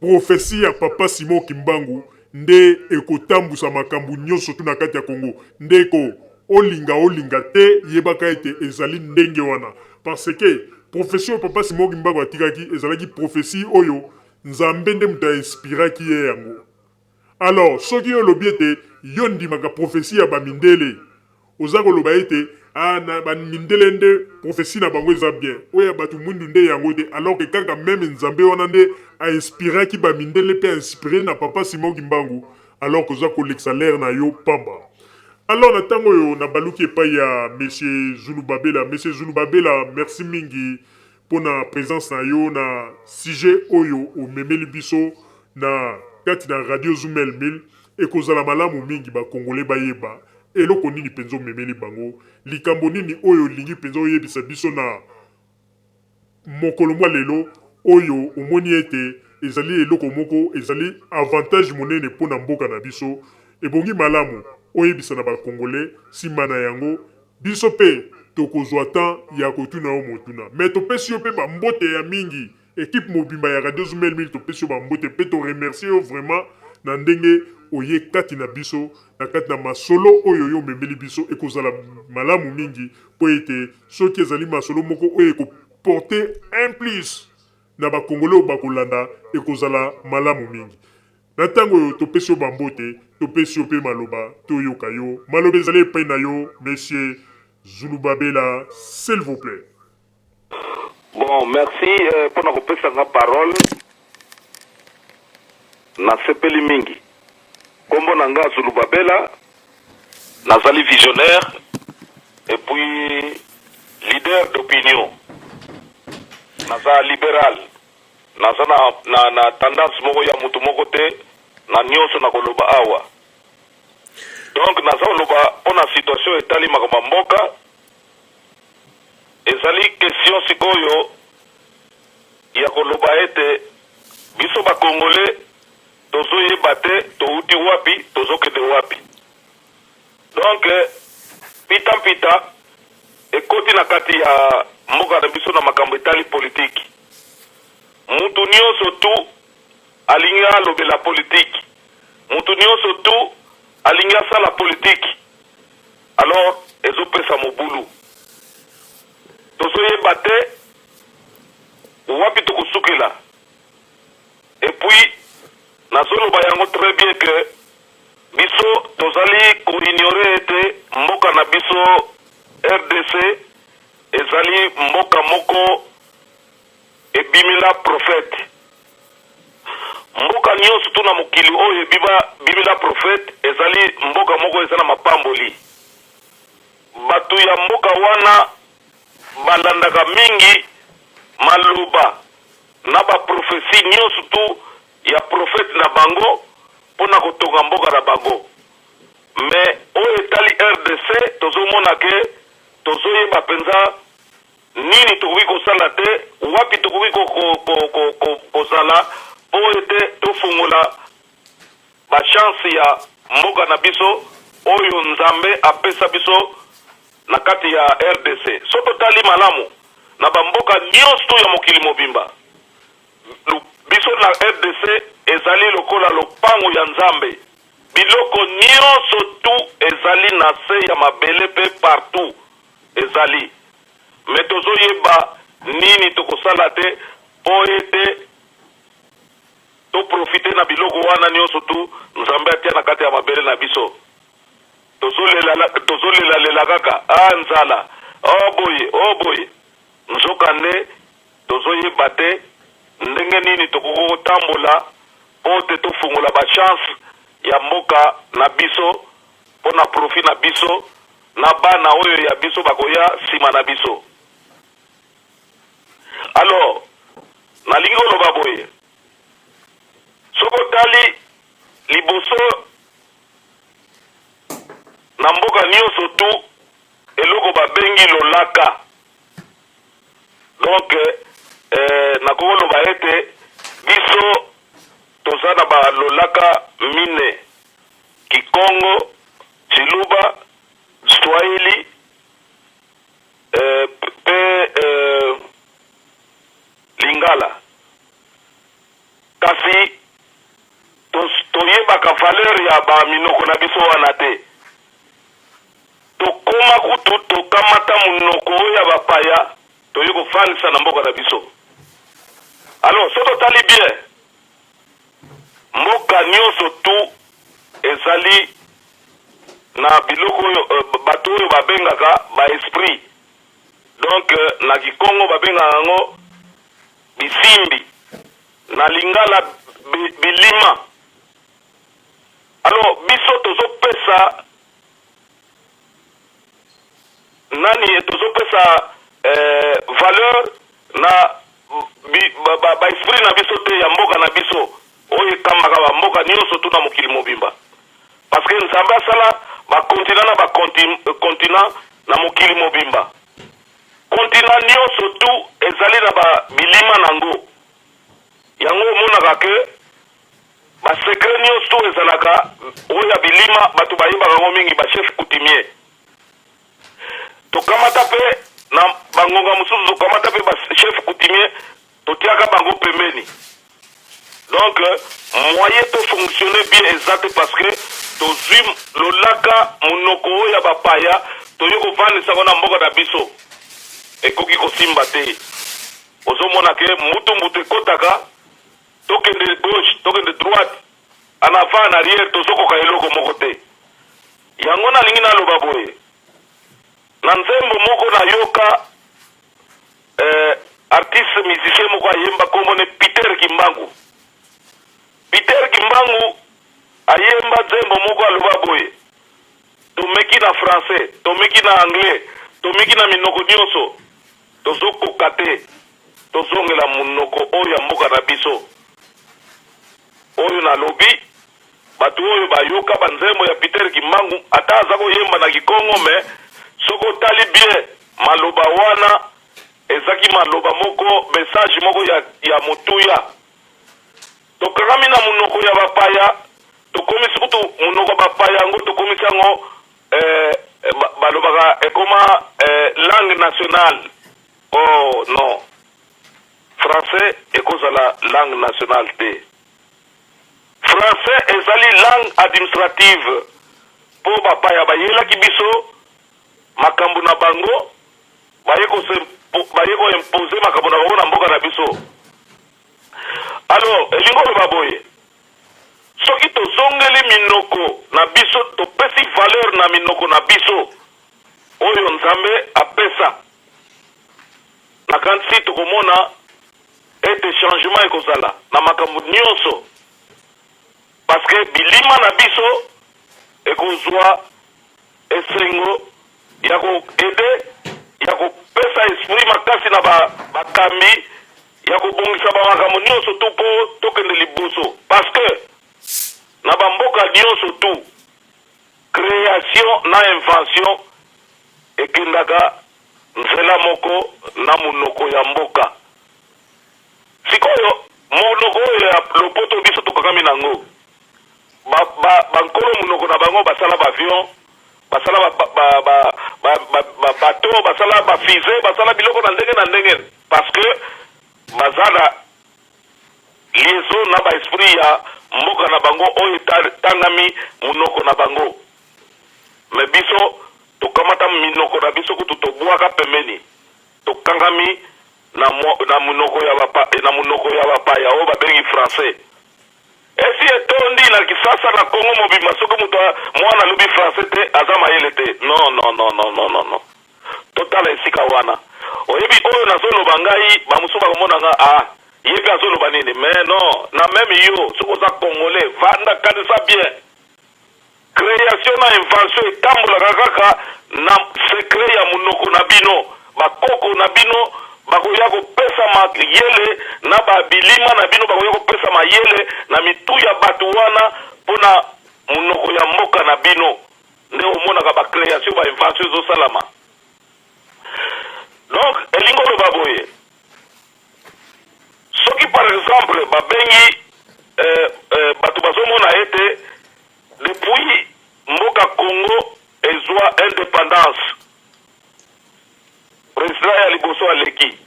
profesi ya papa Simon Kimbangu nde ekotambusa makambo nyonso tu na kati ya Congo ndeko olinga te yebaka ete ezali ndenge wana parce que profesi oyo papa Simon Kimbangu atikaki ezalaki profesi oyo nzambe nde moto ainspiraki ye yango alors soki yo lobi ete yo ndimaka profesi ya bamindele oza koloba ete na bamindele nde profesi na bango eza bien oyo ya bato mwindu nde yango te alors que kaka meme nzambe wana nde ainspiraki bamindele mpe ainspiré na papa Simon Kimbangu alors koza kolekisa l'air na yo pamba alors na ntango oyo nabaluki epai ya monsieur Zulubabela merci mingi mpona présence na yo na sujet oyo omemeli biso na kati na radio Zumel 1000 ekozala malamu mingi bakongole bayeba eloko nini penzo memeli bango likambo nini oyo lingi penzo oyebisa biso na mokolo mwa lelo oyo omoni ete ezali eloko moko ezali avantage monene mpona mboka na biso ebongi malamu oyebisa na bakongole nsima na yango biso mpe tokozwa temps ya kotuna yo motuna me topesi yo mpe bambote ya mingi ekipe mobimba ya Radio Zumel 1000 topesi yo bambote mpe toremercie yo vraiment na ndenge oye kati na biso na kati na masolo oyo yo memeli biso ekozala malamu mingi mpo ete soki ezali masolo moko oyo ekoporte un plus na bakongole oyo bakolanda ekozala malamu mingi na ntango oyo topesi yo bambote topesi yo mpe maloba toyoka yo maloba ezali epai na yo monsieur Zulu Babela s'il vous plaît. Bon, merci pour la reprise de la parole. Na sepeli mingi. Kombo nanga Zulu Babela, nazali visionnaire et puis leader d'opinion. Naza libéral. Naza na tendance moko ya mutu moko te na nyonso na koloba awa. Donc naza loba pona situation etali makamba mboka ezali question sikoyo ya koloba ete biso bakongole tozoyeba te touti wapi tozokende wapi. Donc pita ekoti na kati ya mboka na biso na makambo etali politiki. Mutu nyonso tu alingi alobela politiki. Mutu nyonso tu alingi asala politiki. Alors ezopesa mobulu. Tozoyeba te wapi tokusukela. Et puis nazoloba yango très bien que biso tozali koignorer ete mboka na biso RDC ezali mboka moko ebimila prophète. Mboka nyonso tu na mokili oyo bimila prophète ezali mboka moko ezana mapamboli. Batu ya mboka wana balandaka mingi maloba na ba prophétie nyonso tu ya prophète na bango pona kotonga mboka na bango. Mais oyo etali RDC tozomona ke tozoyeba penza nini tokoki kosala te wapi tokoki kozala po ete tofungola bachance ya mboka na biso oyo nzambe apesa biso na kati ya RDC. So totali malamu na bamboka nyonso ya mokili mobimba biso na RDC ezali lokola lopango ya nzambe. Biloko nyonso tu ezali na se ya mabele pe partout ezali. Mais tozoyeba nini tokosala te po ete to profite na biloko wana nyonso tu nzambe atia na kati ya mabele na biso. Tozolela kaka nzala oh boy nzokane tozoyeba te ndenge nini tokoko tambola po te tofungola ba chance ya mboka na biso po na profit na biso na bana oyo ya biso bakoya sima na biso. Alors nalingi oloba boye soko tali liboso na mboka nyonso tu eloko babengi lolaka. Donc nakoloba ete biso toza na ba lolaka mine: Kikongo, Chiluba, Swahili pe Lingala. Kasi toyebaka valeur ya ba minoko na biso wana te. Tokoma kutu tokamata munoko ya bapaya toyeko falisa na mboka na biso. Alors so totali bien mboka nyonso tu ezali na biloko bato oyo babengaka ba esprit. Donc na Kikongo babengaka yango bisimbi, na Lingala bilima. Alors biso tozopesa nani tozopesa valeur na ba esprit na biso te ya mboka na biso oyo kamaka ba mboka nyonso tu na mokili mobimba. Parce que nzambe asala bakontina na bakontina na mokili mobimba. Kontina nyonso tu ezali na bilima nango. Yango omonaka ke basekre nyonso tu ezalaka oyo ya bilima bato bayebaka yango mingi bachef coutumier. Tokamata pe na bangonga mosusu tokamata pe bachef coutumier totiaka bango pembeni. Donc moyen to fonctionner bien exact parce que tozwi lolaka monoko oyo ya bapaya toyo kovandisa ngo na mboka na biso ekoki kosimba te. Ozomona ke mutu ekotaka tokende gauche tokende droite en avant en arrière tozokoka eloko moko te. Yango nalingi naloba boye na nzembo moko nayoka artiste musicien moko ayemba kombo ne Peter Kimbangu. Peter Kimbangu ayemba nzembo moko aloba boye tomeki na français tomeki na anglais tomeki na minoko nyonso tozokoka te tozongela monoko oyo ya mboka na biso. Oyo nalobi bato oyo bayoka banzembo ya Peter Kimbangu ata aza koyemba na Kikongo me soko otali bien maloba wana ezaki maloba moko message moko ya motuya. Tokangami na monoko ya bapaya tokomisi kutu monoko bapaya yango tokomisi yango balobaka ekoma langue nationale. Oh non, français ekozala langue nationale te. Français ezali langue administrative po bapaya bayelaki biso makambo na bango baye ko imposer makambo na bango na mboka na biso. Alors elingo loba boye soki tozongeli minoko na biso topesi valeur na minoko na biso oyo nzambe apesa na kanti tokomona ete changement ekozala na makambo nyonso parce que bilima na biso ekozwa esengo ya koede ya kopesa esprit makasi na bakambi ya kobongisa bamakambo nyonso tu po tokende liboso parce que na bamboka nyonso tu création na invention ekendaka nzela moko na monoko ya mboka. Sikoyo monoko oyo ya lopoto biso tokakami nango bankolo monoko na bango basala baavion basala bateau basala bafusée basala biloko na ndenge parce que bazala liaison na baesprit ya mboka na bango oyo tangami monoko na bango. Me biso tokamata minoko na biso kutu tobwaka pembeni tokangami na monoko ya bapaya oyo babengi français. Esi etondi na kisasa na Kongo mobimba soki mutu mwana lobi français te aza mayele te. Non. Totala esika wana. Oyebi oyo nazoloba ngai bamusu bakomonanga yebi azoloba nini mais non na même yo soki oza congolais vanda kanisa bien. Création na invention etambolaka kaka na secret ya monoko na bino bakoko na bino bakoya kopesa mayele na babilima na bino bakoya kopesa mayele na mitu ya bato wana mpona monoko ya mboka na bino nde omonaka bacréation bainvention ezosalama. Donc elingo loba boye soki par exemple babengi bato bazomona ete depuis mboka Congo ezwa indépendance président ya liboso aleki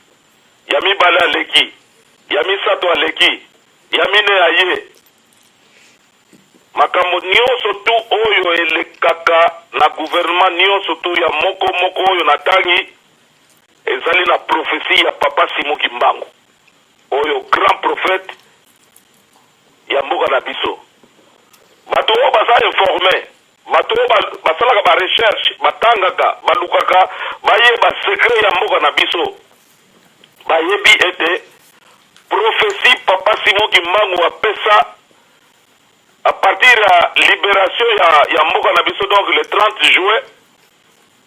ya mibale aleki ya misato aleki ya mine aye makambo nyonso tu oyo elekaka na gouvernement nyonso tu ya moko oyo natangi ezali na prophétie ya Papa Simon Kimbangu oyo grand prophète ya mboka na biso. Bato oyo baza informé bato oyo basalaka barecherche batangaka balukaka bayeba secret ya mboka na biso bayebi ete prophétie Papa Simon Kimbangu apesa à partir ya libération ya mboka na biso donc le 30 juin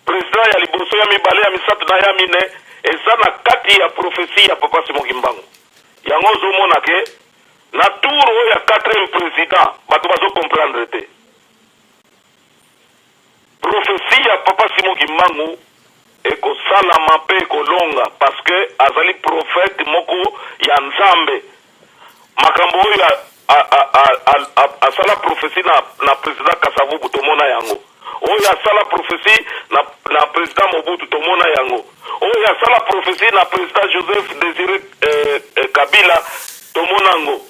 président ya liboso ya mibale ya misato na ya mine eza na kati ya prophétie ya Papa Simon Kimbangu. Yango ozomona ke na tour oyo ya 4e président bato bazo comprendre te. prophétie ya Papa Simon Kimbangu ekosalama mpe ekolonga parce que azali prophète moko ya Nzambe. Makambo oyo asala prophétie na président Kasavubu tomona yango. Oyo asala prophétie na président Mobutu tomona yango. Oyo asala prophétie na président Joseph Désiré Kabila tomona yango.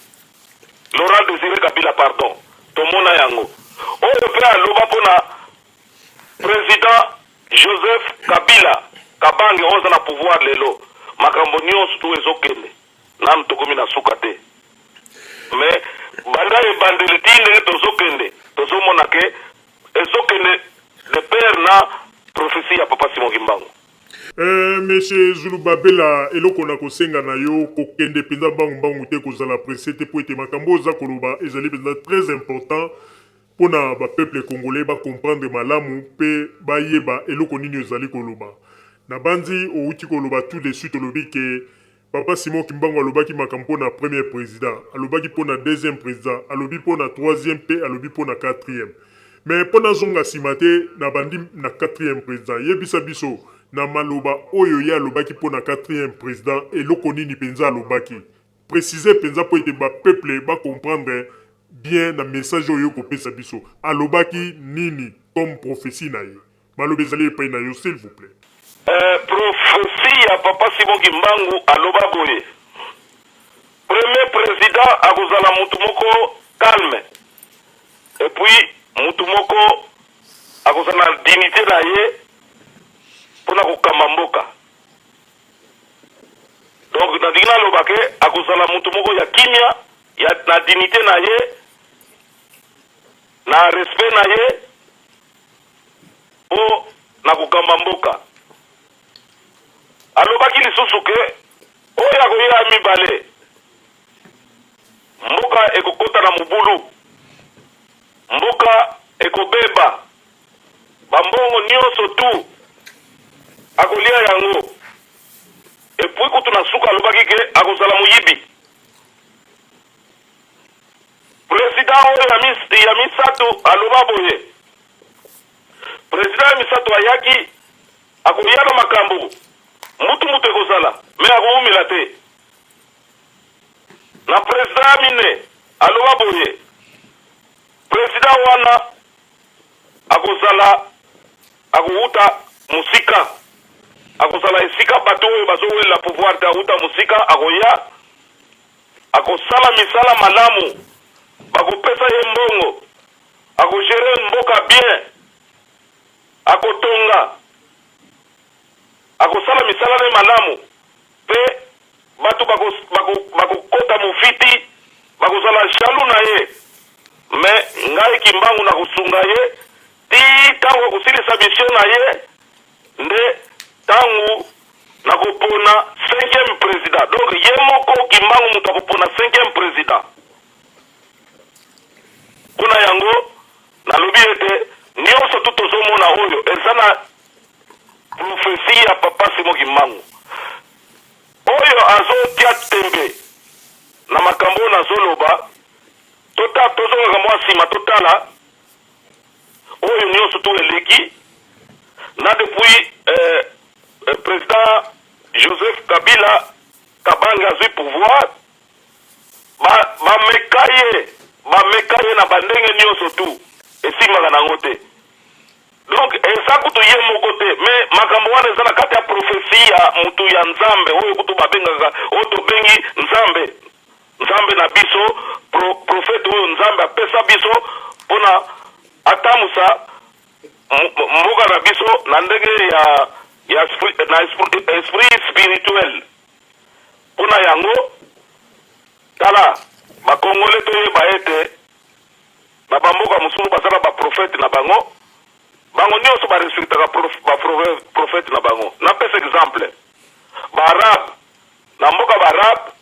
Laurent Désiré Kabila pardon tomona yango. Oyo pe aloba pona président Joseph Kabila Kabange oza na pouvoir lelo makambo nyonso tu ezokende nanu tokomi na suka te mais banda ebandeli ti ndenge tozokende tozomona ke ezokende de père na prophétie ya Papa Simon Kimbangu. Monsieur Zulu Babela eloko na kosenga na yo kokende penza bangu te kozala pressé te po ete makambo oza koloba ezali penza très important pona ba peuple congolais ba comprendre malamu pe ba yeba eloko nini ezali koloba. Na bandi outi koloba tout de suite olobi ke Papa Simon Kimbangu alobaki makambo na premier président, alobaki pona deuxième président, alobi pona troisième pe alobi pona quatrième. Mais pona zonga simate na bandi na quatrième président, yebisa biso na maloba oyo ya alobaki pona quatrième président eloko nini penza alobaki. Préciser penza po ete ba peuple ba comprendre bien na message oyo kopesa biso. Alobaki nini comme prophétie na ye. Malobe zali epai na yo s'il vous plaît. Prophétie ya Papa Simon Kimbangu aloba boye. Premier président akozala mutu moko calme. Et puis mutu moko akozala dignité na ye pona kokamba mboka. Donc na digna aloba ke akozala mutu moko ya kimia ya na dignité na ye na respect na ye po na kokamba mboka. Alobaki lisusu ke oyo akoya mibale mboka ekokota na mubulu mboka ekobeba bambongo nyonso tu akolia yango epui kutu na suka alobaki ke akozala muyibi. Président oyo ya misato aloba boye président ya misato ayaki akoya na makambo mutu ekozala me akoumila te na président mine aloba boye président wana akozala akouta musika akozala esika bato oyo bazowelela pouvoir te akouta musika akoya akosala misala malamu bakopesa ye mbongo akogere mboka bien akotonga akosala misala ne malamu pe batu bakokota mufiti bakozala jalu na ye me ngai Kimbangu na kusunga ye ti tangu akusilisa mission na ye nde tangu na kupona 5e président. Donc ye moko Kimbangu mutu akupona 5e président. Kuna yango nalobi ete nyonso tu tozomona oyo ezana prophétie ya Papa Simon Kimbangu oyo azotia tembe na makambo na zoloba tozonga mwa nsima totala oyo nyonso tu eleki na depuis président Joseph Kabila Kabange azwi pouvoir bameka ye na bandenge nyonso tu esimaka nango te. Donc eza kutu ye moko te me makambo wana eza na kati ya prophétie ya mutu ya Nzambe oyo kutu babengaka oyo tobengi Nzambe na biso prophète oyo Nzambe apesa biso mpona atamusa mboka na biso na ndenge ya esprit spirituel. Mpona yango tala bakongole toyeba ete na bamboka mosusu bazala baprophète na bango nyonso barespectaka baprophète na bango. Napesa exemple baarabe na mboka baarabe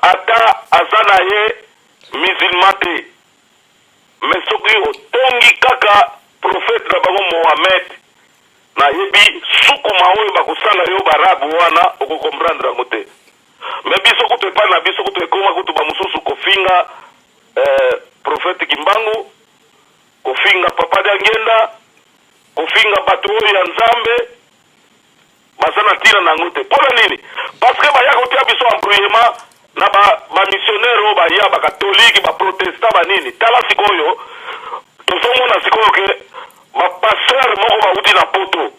ata aza na ye musulman te me soki otongi kaka prophète na bango Mohamed nayebi sukuma oyo bakosala yo baarabe wana okokomprendre yango te. Me biso kutu epai na biso kutu ekoma kutu bamosusu kofinga prophète Kimbangu kofinga Papa Diangenda kofinga bato oyo ya nzambe baza na ntina nango te. Mpona nini? Parce que baya kotia biso embrouillement na bamissionnaire oyo baya bakatolike baprotestant banini. Tala sikoyo tozomona sikoyo ke bapasteur moko bauti na poto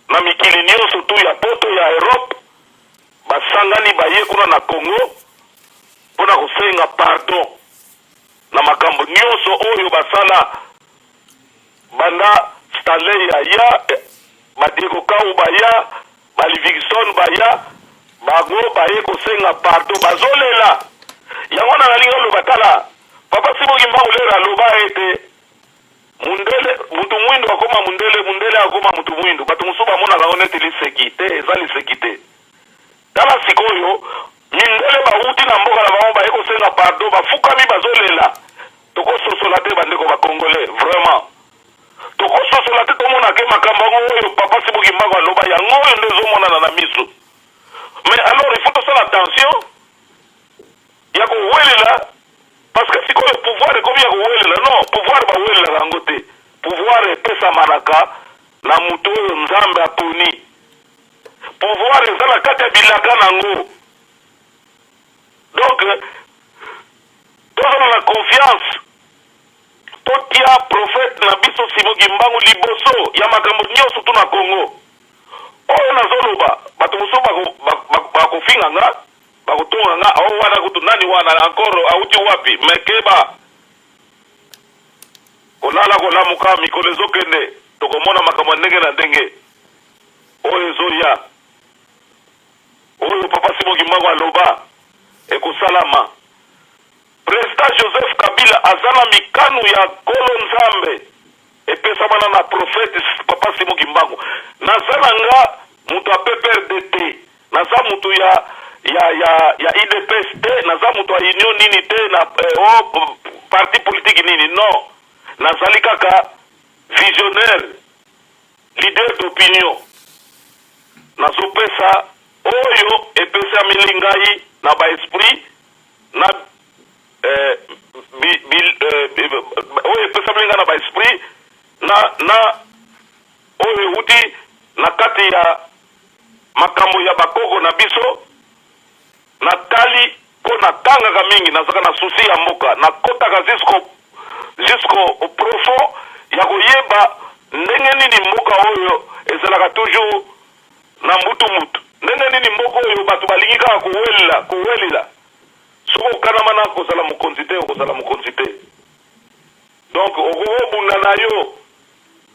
na mikili nyonso tu ya poto ya Europe basangani baye kuna na Congo mpona kosenga pardon na makambo nyonso oyo basala banda Stanley aya Diego Kau baya Livingstone baya bango baye kosenga pardon bazolela yango na nalinga loba tala papa Siboki Mbangu lera loba ete mundele mutu mwindo akoma mundele akoma mutu mwindo batu musuba mona ga onete lisekite ezali sekite tala sikoyo mindele bauti na mboka na bango baye kosenga pardon bafukami bazolela tokososola te bandeko ba Congolais vraiment tokososola te tomona ke makambo oyo papa Siboki Mbangu aloba yango oyo nde ezomonana na miso. Mais alors il faut tosala attention ya kowelela parce que sikoyo pouvoir ekomi ya kowelela non pouvoir bawelela yango te pouvoir epesa manaka na mutu oyo nzambe aponi pouvoir eza na kati ya bilaka nango. Donc tozala na confiance totia prophète na biso Siboki Mbangu liboso ya makambo nyonso tu na Congo oyo nazoloba bato mosusu bakofinga nga bakotonga nga awo wana kutu nani wana encore auti wapi mekeba kolala kolamuka mikolo ezokende tokomona makambo ndenge na ndenge oyo ezoya oyo papa Siboki Mbangu aloba ekosalama. President Joseph Kabila azana mikanu ya kolo nzambe epesamana na prophète papa Siboki Mbangu nazana nga mutu a PPRD naza mutu ya IDPS te naza mutu ya union nini te na parti politique nini non nazali kaka visionnaire leader d'opinion nazopesa oyo epesa milingai na ba esprit na oyo epesa milingai na ba esprit na oyo uti na kati ya makambo ya bakoko na biso na tali ko na tangaka mingi nazaka na susi ya mboka na kotaka jusqu'au profond ya koyeba ndenge nini mboka oyo ezalaka toujours na mutu ndenge nini mboka oyo bato balingi kaka kuwelela soko kanama na kozala mokonzi te donc okobunda na yo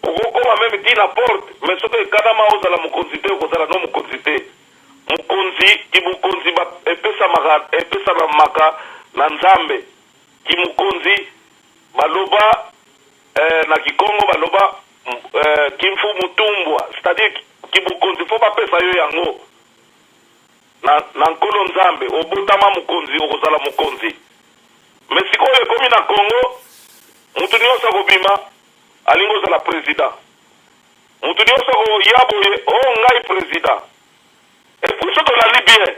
okokoma meme ti na porte mais soki ekanama ozala mokonzi te okozala no mokonzi te mokonzi kimukonzi epesamaka na nzambe kimukonzi baloba na kikongo baloba kimfu mutumbwa c'est-à-dire kimukonzi fo bapesa yo yango na nkolo nzambe obotama mokonzi okozala mokonzi. Mais sikoyo ekomi na Congo mutu nyonso akobima alingi ozala président mutu nyonso akoya boye ngai président epuis so tolali bien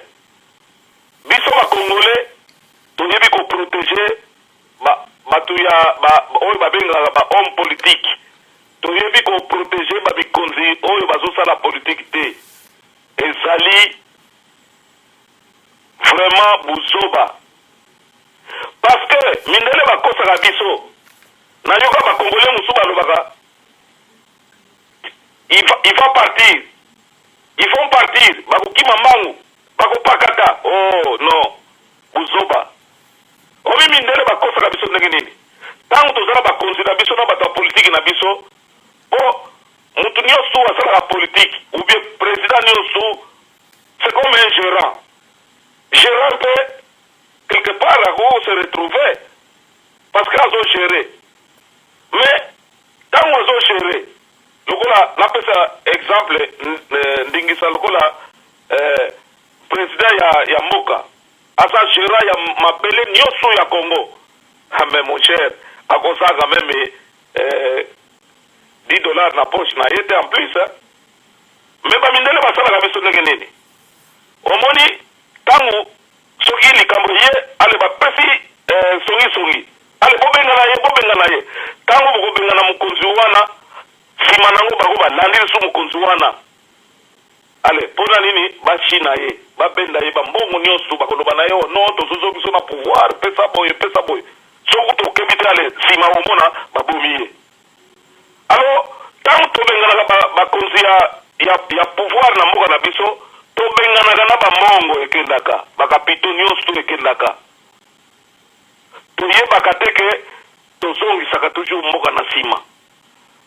biso bakongolais toyebi koprotege bato ya oyo babengaka bahomme politique toyebi koprotege babikonzi oyo bazosala politique te ezali vraiment buzoba parce que mindele bakosaka biso nayoka bakongolais mosusu balobaka ils vont partir bakokima Mbangu bakopakata non buzoba omi mindele bakosaka biso ndenge nini ntango tozala bakonzi na biso na bato ya politiki na biso po mutu nyonso asalaka politiki ou bien président nyonso c'est comme un gérant mpe quelque part ako se retrouver parce que azogere mais ntango azogere lokola napesa exemple ndingisa lokola président ya mboka aza gera ya mabele nyonso ya Congo mais mon cher akozaka même $10 na poche na yete en plus mais bamindele basalaka biso ndenge nini omoni ntango soki likambo ye ale bapesi songi ale bobenga na ye ntango bokobengana mokonzi wana sima nango bako balandili su mokonzi wana ale mpona nini bashina ye babenda ye bambongo nyonso bakoloba na ye no tozozo biso na pouvoir pesa boye soki tokebi te ale sima omona babomi ye alors ntango tobenganaka bakonzi ya pouvoir na mboka na biso tobenganaka na bambongo ekendaka bakapito nyonso ekendaka toyebaka te ke tozongisaka toujours mboka na nsima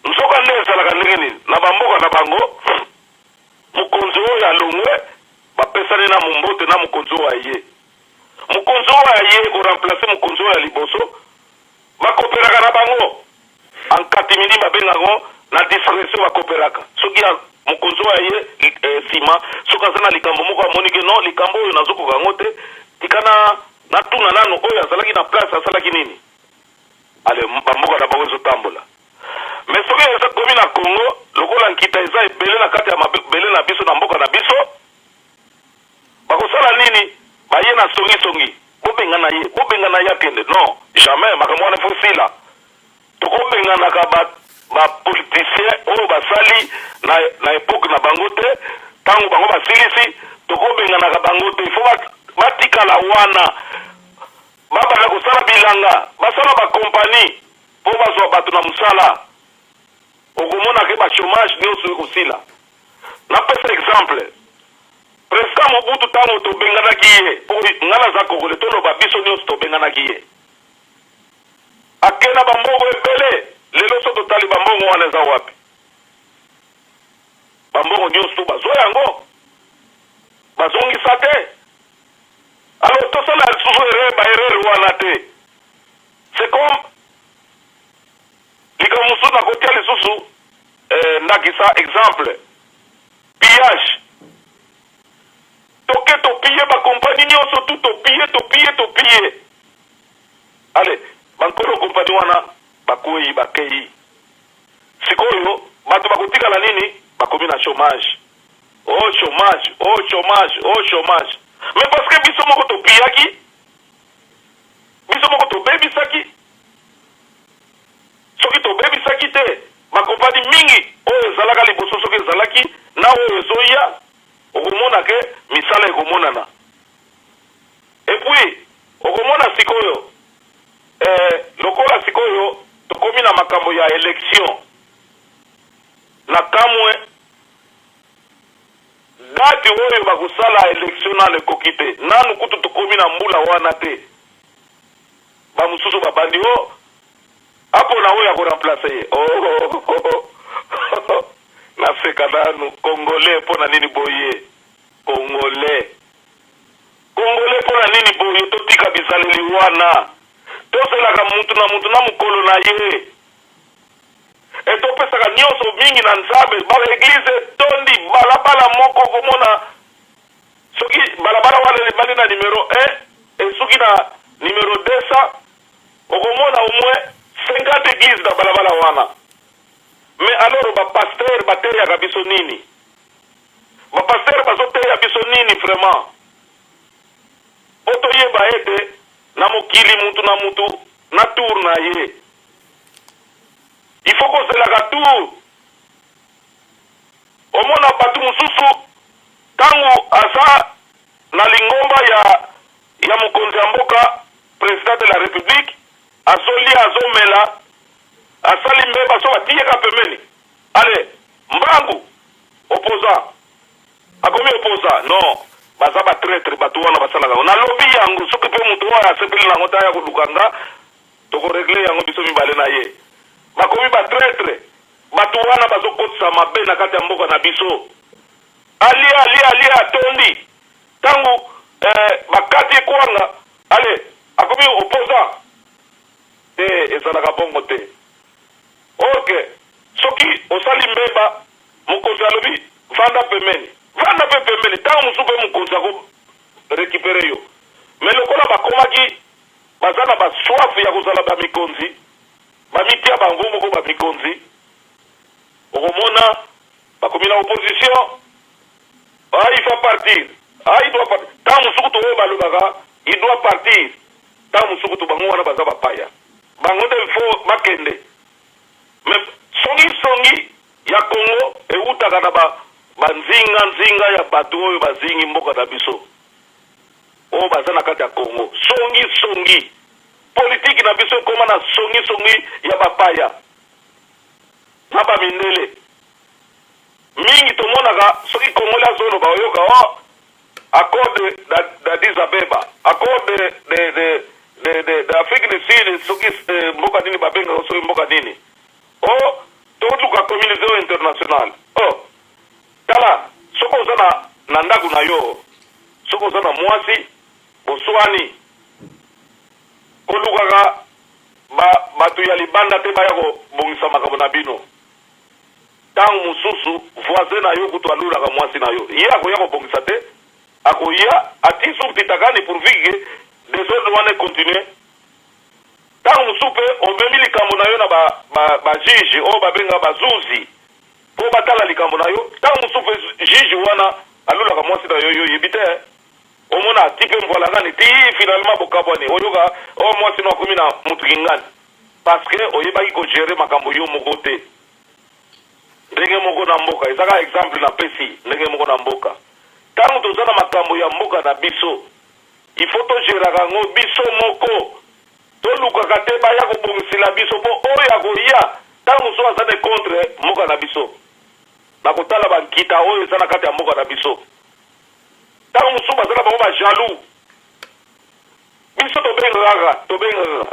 nsoka nde ezalaka ndenge nini na bamboka na bango mokonzi oyo alongwe bapesani na mombote na mokonzi oyo aye mokonzi oyo aye koremplace mokonzi oyo ya liboso bakoperaka na bango ankatimini babengango na discrétion bakoperaka soki mokonzi oyo aye nsima soki aza na likambo moko amoni ke non likambo oyo nazokoka yango te tika na tuna nano oyo azalaki na place asalaki nini ale bamboka na bango ezotambola mais soki eza komi na Congo lokola nkita eza ebele na kati ya mabele na biso na mboka na biso bakosala nini baye na songisongi bobengana ye akende non jamais makambo wana efosila tokobenganaka bapoliticien oyo basali na epoke na bango te ntango bango basilisi tokobenganaka bango te ifo batikala wana babanda kosala bilanga basala bakompani mpo bazwa bato na mosala okomonaka bachomage nyonso ekosila napesa exemple président Mobutu ntango tobenganaki ye mpo nga naza Congolais toloba biso nyonso tobenganaki ye akena bambongo ebele lelo so totali bambongo wana eza wapi bambongo nyonso bazwa yango bazongisa te alors tosala lisusu baerere wana te c'est comme likambo mosusu nakotia lisusu ndakisa exemple pillage toke topille bakompani nyonso tu topille ale bankolo kompani wana bakwei bakei sikoyo bato bakotikala nini bakomi na chômage chômage mais parce que biso moko topiyaki biso moko tobebisaki soki tobebisaki te bakompani mingi oyo ezalaka liboso soki ezalaki na oyo ezoya okomona ke misala ekomonana epuis okomona sikoyo lokola sikoyo tokomi na makambo ya élection na kamwe dati oyo bakosala élection nano ekoki te nanu kutu tokomi na mbula wana te bamosusu babandi o apona oyo akoremplace ye naseka nanu congolais mpona nini boye congolais mpona nini boye totika bizaleli wana toselaka mutu na mokolo na ye etopesaka nyonso mingi na nzambe baeglize etondi balabala moko komona soki balabala wana ebandi na numero 1 esuki na numero 200 okomona au moins 50 église na balabala wana mais alors bapaster bateyaka biso nini bapaster bazoteya biso nini vraiment otoyeba ete na mokili mutu na tour na ye il faut kozelaka tour omona bato mosusu ntango aza na lingomba ya mokonzi ya mboka président de la république azolia azomela asali mbeba so batiyeka pembeni ale mbangu opposant akomi opposant non baza batraître bato wana basalaka nalobi yango soki mpe moto oyo asepeli nango ta ya kolukanga tokoregle yango biso mibale na ye bakomi batraître bato wana bazokotisa mabe na kati ya mboka na biso alia atondi ntango bakati ekwanga ale akomi opposant te ezalaka bongo te ok soki osali mbeba mokonzi alobi vanda pembeni ntango mosusu mpe mokonzi ako récupere yo mais lokola bakomaki baza na baswafu ya kozala bamikonzi bamitia bango moko bamikonzi okomona bakomi na opposition il faut partir il doit partir ntango mosuku to oyo balobaka il doit partir ntango mosuku to bango wana baza bapaya bango nde il faut bakende mais songi ya Congo eutaka na banzinga ya bato oyo bazingi mboka na biso oyo baza na kati ya Congo. Songi politiki na biso ekoma na songi ya bapaya na bamindele mingi. Tomonaka soki Congolais azoloba oyoka accord d'Addis Abeba, accord de Afrique du Sud, soki mboka nini babengaka soki mboka nini toluka communauté internationale. Tala soko oza na ndako na yo, soko oza na mwasi boswani kolukaka bato ya libanda te baya kobongisa makambo na bino. Ntango mosusu voisin na yo kutu alulaka mwasi na yo, ye akoya kobongisa te, akoya ati suku titakani pourvike desordre wana continue. Ntango mosusu mpe omemi likambo na yo na bajiji oyo babenga bazuzi po batala likambo na yo. Ntango mosusu mpe jiji wana alulaka mwasi na yo yebi te, omona ati mpe mvola ngani ti finalement bokabwani oyoka mwasi no akomi na mutu kingani parce que oyebaki kogere makambo yo moko te. Ndenge moko na mboka ezaka exemple na pesi ndenge moko na mboka. Tango toza na makambo ya mboka na biso ifo togeraka ngo biso moko, tolukaka te baya kobongisela biso po oyo akoya tango so aza ne contre mboka na biso na kotala bankita oyo eza na kati ya mboka na biso. Tango mosusu bazala bango bajaloux biso tobengaka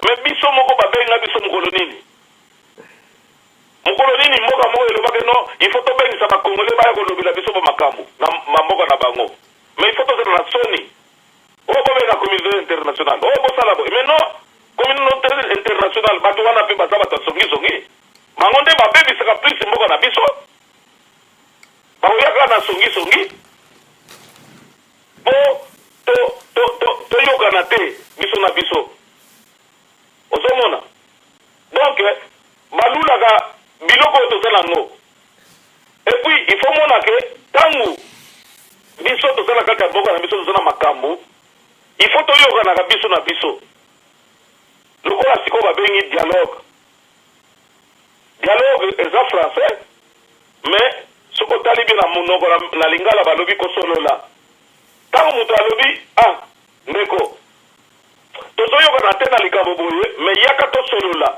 me biso moko babenga biso mokolo nini mboka moko elobaki no ifo tobengisa bakongole baya kolobela biso bamakambo na mboka na bango. Me ifo tozala na soni oyo bobenga communauté internationale oyo bosala boye. Mais non, communauté internationale bato wana mpe baza bato ya songisongi bango nde babebisaka plus mboka na biso, bakoyaka na songisongi po toyokana te biso na biso. Ozomona donc balulaka biloko oyo toza nango. Et puis il faut mona ke tangu biso toza na kati ya mboka na biso toza na makambo il faut toyokanaka biso na biso lokola sikoyo babengi dialogue eza français mais soko otali bie na monoko na lingala balobi kosolola. Tango moto alobi ndeko tozoyokana te na likambo boye me yaka tosolola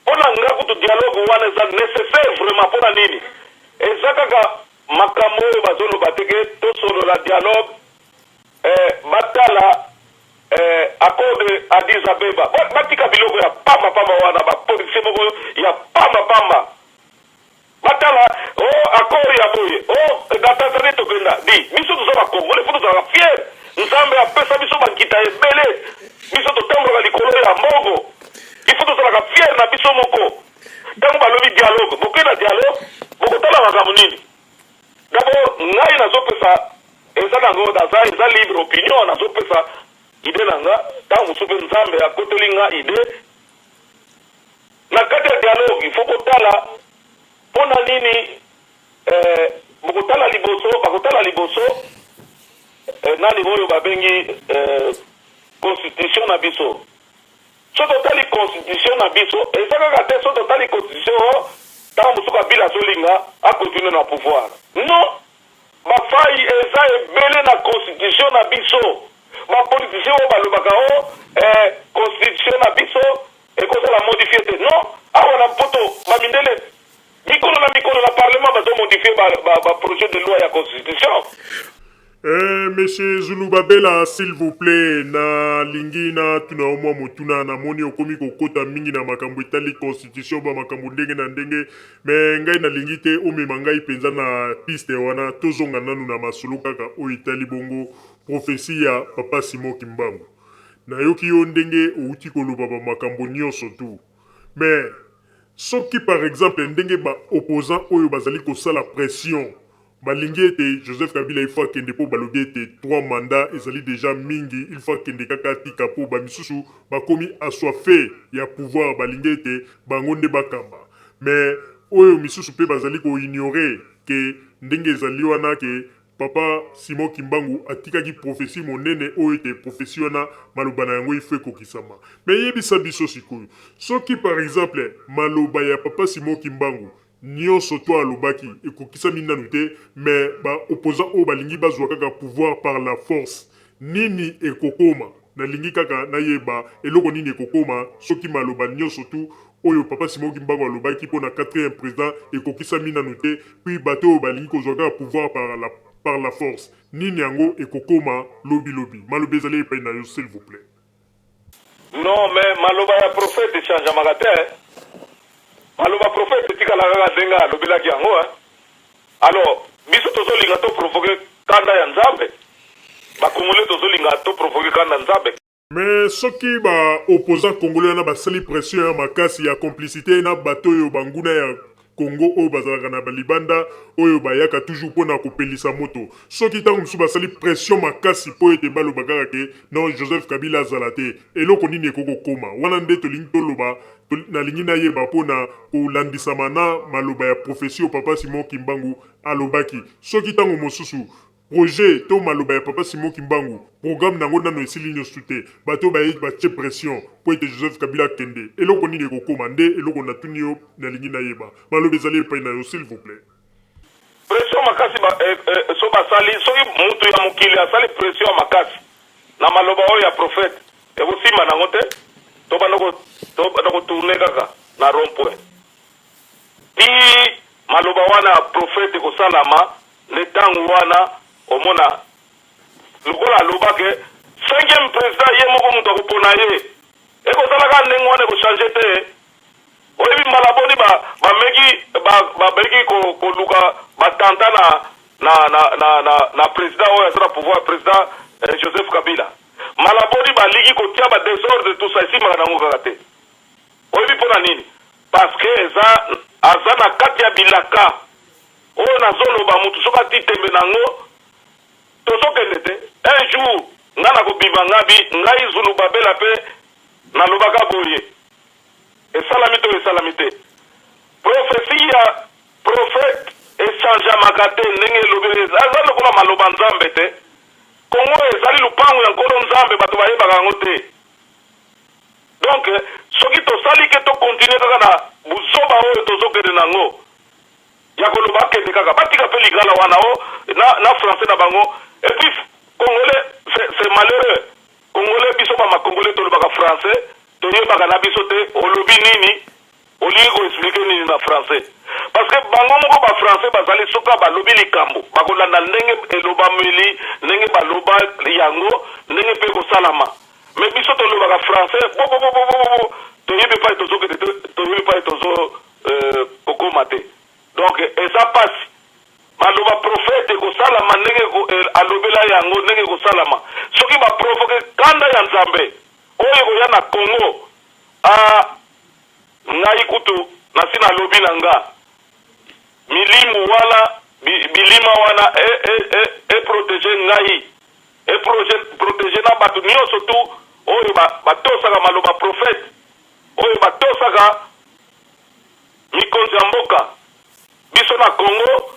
mpona nga kutu dialogue wana eza nécessaire vraiment mpona nini eza kaka makambo oyo bazoloba teke tosolola dialogue batala accord de Addis Abeba batika biloko ya pamba wana bapolisie moko ya pamba batala accord ya boye na Tanzanie tokenda di biso toza bakongole fo tozalaka fiere nzambe apesa biso bankita ebele biso totambolaka likolo ya mbongo ifo tozalaka fiere na biso moko. Ntango balobi dialogue bokenda dialogue bokotala makambo nini d'abord ngai nazopesa eza nango eza libre opinion nazopesa ide na nga. Ntango mosusu mpe nzambe akoteli nga ide na kati ya dialogue ifo kotala mpona nini bakotala liboso nani oyo babengi constitution na biso. So totali constitution na biso eza kaka te so totali constitution ntango mosusu kabila azolinga akontinue na pouvoir. Non, bafai eza ebele na constitution na biso. Bapolitisien oyo balobaka constitution na biso ekozala modifie te. Non, awa na poto bamindele mikolo na parlement bazomodifie baprojet de loi ya constitution. Monsieur Zulu Babela, s'il vous plaît, na lingina tuna omwa motuna na moni okomi kokota mingi na makambo itali constitution ba makambo ndenge na ndenge me ngai na lingite omema ngai penza na piste wana tozonga nanu na masolo kaka o itali bongo prophétie ya Papa Simon Kimbangu. Na yoki yo ndenge outi koloba ba makambo nyonso tu. Mais soki par exemple ndenge ba opposant oyo bazali kosala pression balingi ete Joseph Kabila il faut kende po balobi ete 3 mandats ezali déjà mingi il faut kende kaka tika po bamisusu bakomi assoiffé ya pouvoir balingi ete bango nde bakamba mais oyo misusu pe bazali ko ignorer ke ndenge ezali wana ke Papa Simon Kimbangu atikaki prophétie monene oyo ete prophétie wana maloba na yango ifo ekokisama mais yebisa biso sikoyo soki par exemple maloba ya Papa Simon Kimbangu nyonso to alobaki ekokisami nanu te mais baopposant oyo balingi bazwa kaka pouvoir par la force nini ekokoma nalingi kaka nayeba eloko nini ekokoma soki maloba nyonso tu oyo papa Simon Kimbangu alobaki mpo na 4e président ekokisami nanu te puis bato oyo balingi kozwa kaka pouvoir par la force nini yango ekokoma lobi maloba ezali epai na yo s'il vous plaît. Non, mais maloba ya prophète echangeamaka te maloba prophète etikala kaka ndenge alobelaki yango alors biso tozolinga toprovoke kanda ya nzambe bakongole tozolinga toprovoke kanda nzambe. Mais soki baopposant congolais wana basali pression ya makasi ya complicité na bato oyo banguna ya Congo oyo bazalaka na balibanda oyo bayaka toujours mpona kopelisa moto soki ntango mosusu basali pression makasi mpo ete baloba kaka ke non Joseph Kabila azala te eloko nini ekokokoma wana nde tolingi toloba nalingi nayeba mpona kolandisama na maloba ya profesio papa Simon Kimbangu alobaki soki ntango mosusu projet to maloba ya papa Simon Kimbangu programme nango nano esili nyonso te bato batie pression po ete Joseph Kabila kende eloko nini ekokoma nde eloko natuni yo nalingi nayeba maloba ezali epai na yo s'il vous plaît. Pression makasi so basali soki mutu ya mokili asali pression makasi na maloba oyo ya prophète ekosima nango te tobanda kotourne kaka na rond-point pi maloba wana ya prophète ekosalama le ntango wana omona lokola alobake 5e président ye moko moto akopona ye ekosalaka ndenge wana ekochange te oyebi malaboni bameki koluka batanta na président oyo aza na pouvoir président Joseph Kabila malaboni baliki kotia badésordre tout ça esimaka nango kaka te oyebi mpona nini parce que aza na kati ya bilaka oyo nazoloba mutu soki ati tembe nango tozokende te un jour nga nakobima ngai zulu babela mpe nalobaka boye esalami to esalami te prophétie ya prophète echangeamaka te ndenge elobeli aza lokola maloba nzambe te kongo ezali lupango ya nkolo nzambe bato bayebaka yango te donc soki tosali ke tokontinue kaka na buzoba oyo tozokende nango ya koloba akende kaka batika mpe ligala wana o na français na bango et puis congolais c'est malheureux congolais biso bamakongolais tolobaka français toyebaka na biso te olobi nini olingi koexplike nini na français parce que bango moko bafrançais bazali soka balobi likambo bakolanda ndenge elobameli ndenge baloba yango ndenge mpe kosalama mais biso tolobaka français toyebi epai tozokende toyebi epai tozo kokoma te donc eza pasi maloba prophète ekosalama ndenge alobela yango ndenge ekosalama soki baprovoke kanda ya nzambe oyo ekoya na Congo ngai kutu nasi nalobi na nga milimu wana bilima wana protege ngai protege na bato nyonso tu oyo batosaka maloba prophète oyo batosaka mikonzi ya mboka biso na Congo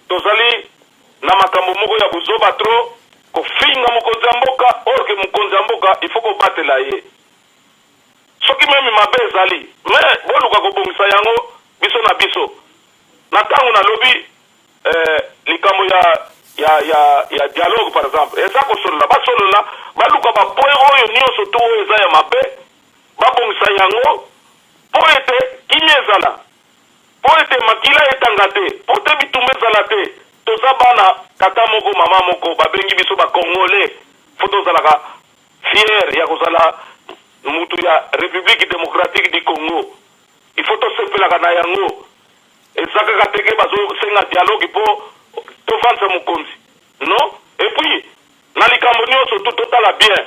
tozali na makambo moko ya buzoba tro kofinga mokonzi ya mboka orke mokonzi ya mboka il faut kobatela ye soki meme mabe ezali me boluka kobongisa yango biso na biso na ntango nalobi likambo ya dialogue par exemple eza kosolola basolola baluka bapoint oyo nyonso tu oyo eza ya mabe babongisa yango po ete kimia ezala po ete makila etanga te po te bitumba ezala te toza bana tata moko mama moko babengi biso bakongolais fo tozalaka fier ya kozala mutu ya République démocratique du Congo il faut tosepelaka na yango eza kaka teke bazosenga dialogue mpo tovanza mokonzi non et puis na likambo nyonso tu totala bien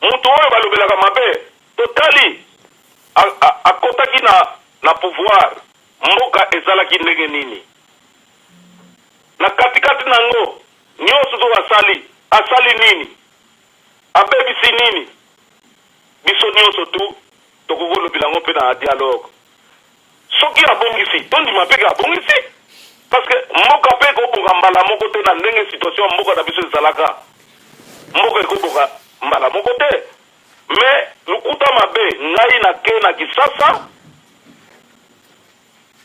mutu oyo balobelaka mabe totali akotaki na pouvoir mboka ezalaki ndenge nini na katikati nango nyonso to asali nini abebisi nini biso nyonso tu tokokolobi yango mpe na dialogue soki abongisi tondima mpe ke abongisi parce que mboka mpe ekobonga mbala moko te na ndenge situation mboka na biso ezalaka mboka ekobonga mbala moko te mais lokuta mabe ngai nake na Kisasa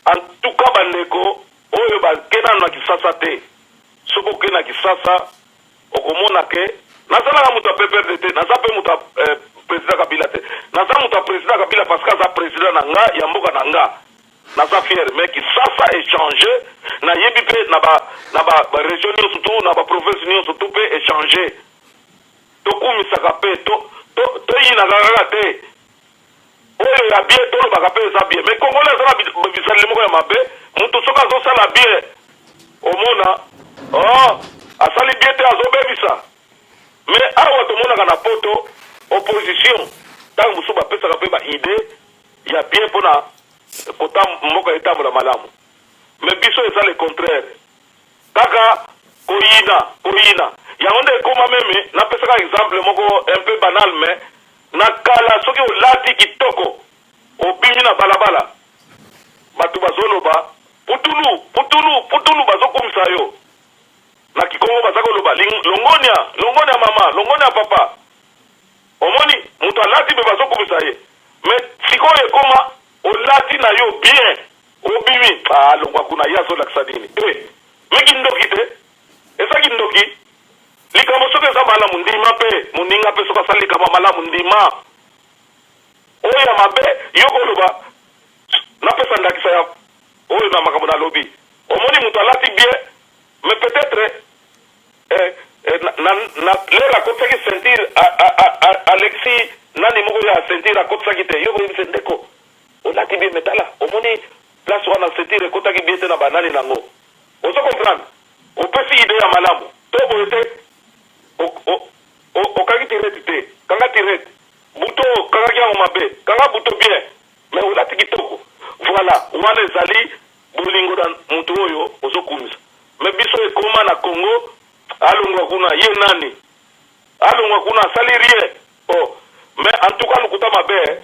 en tout cas bandeko oyo bakena na Kisasa te soko okena Kisasa okomona ke nazalaka moto ya PPRD te naza mpe moto ya président Kabila te naza moto ya président Kabila parce que aza président na nga ya mboka na nga naza fier mais Kisasa échanger nayebi mpe na ba région nyonso tu na ba province nyonso tu mpe échanger tokumisaka mpe toyinaka kaka te oyo ya bien tolobaka mpe eza bien mais congolais aza na bisaleli moko ya mabe moto soki azosala bien omona asali bien te azobebisa mais awa tomonaka na poto opposition ntango mosusu bapesaka mpe baide ya bien mpona kota mboka etambola malamu mais biso eza le contraire kaka koyina yango nde ekoma meme napesaka exemple moko un peu banal mais na kala soki olati kitoko obimi na balabala bato bazoloba putulu bazokumisa yo na kikongo baza koloba longonia mama longonia papa omoni moto alati mpe bazokumisa ye mais sikoyo ekoma olati na yo bien obimi longwa kuna ye azolakisa nini miki ndoki te ezaki ndoki likambo soki eza malamu ndima mpe moninga mpe soki asali likambo malamu ndima oyo ya mabe yo koloba napesa ndakisa ya oyo na makambo na lobi omoni moto alati bien mais peut-être na lera akotisaki ceinture Alexis nani moko ya ceinture akotisaki te yo boyebisa ndeko olati bien metala omoni place wana ceinture ekotaki bien te na banani nango ozo comprendre opesi ide ya malamu to boye te okaki tirete te kanga tirete buto kanga kiango mabe kanga buto bien mais olati kitoko voilà wana ezali bolingo na mutu oyo ozokumisa mais biso ekoma na Congo alongwa kuna ye nani alongwa kuna asali rien mais en tout cas lokuta mabe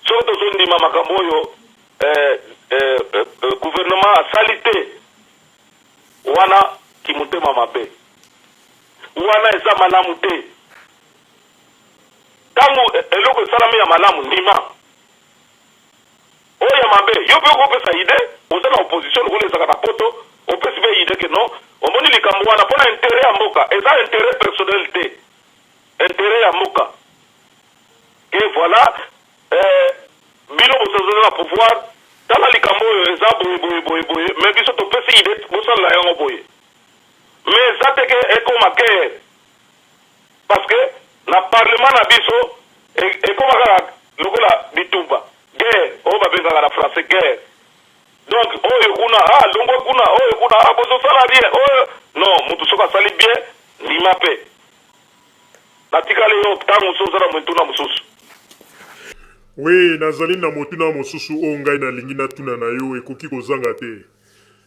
soki tozondima makambo oyo gouvernement asali te wana kimutema mabe wana eza malamu te ntango eloko esalami ya malamu ndima oyo ya mabe yo mpe okopesa ide oza na opposition lokola ezaka na poto opesi mpe ide ke non omoni likambo wana mpona intere ya mboka eza intere personnel te intere ya mboka ke voilà bino bosazoza na pouvoir tala likambo oyo eza boye mais biso topesi ide bosalela yango boye mais eza teke ekoma guerre parce que na parlement na biso ekoma kaka lokola bitumba guerre oyo babengaka na français guerre donc oyo kuna longwa kuna oyo kuna bozosala rien oyo non motu soki asali bien ndima mpe natikali yo ntango mosusu oza na montuna mosusu we nazali na motuna mosusu oyo ngai nalingi natuna na yo ekoki kozanga te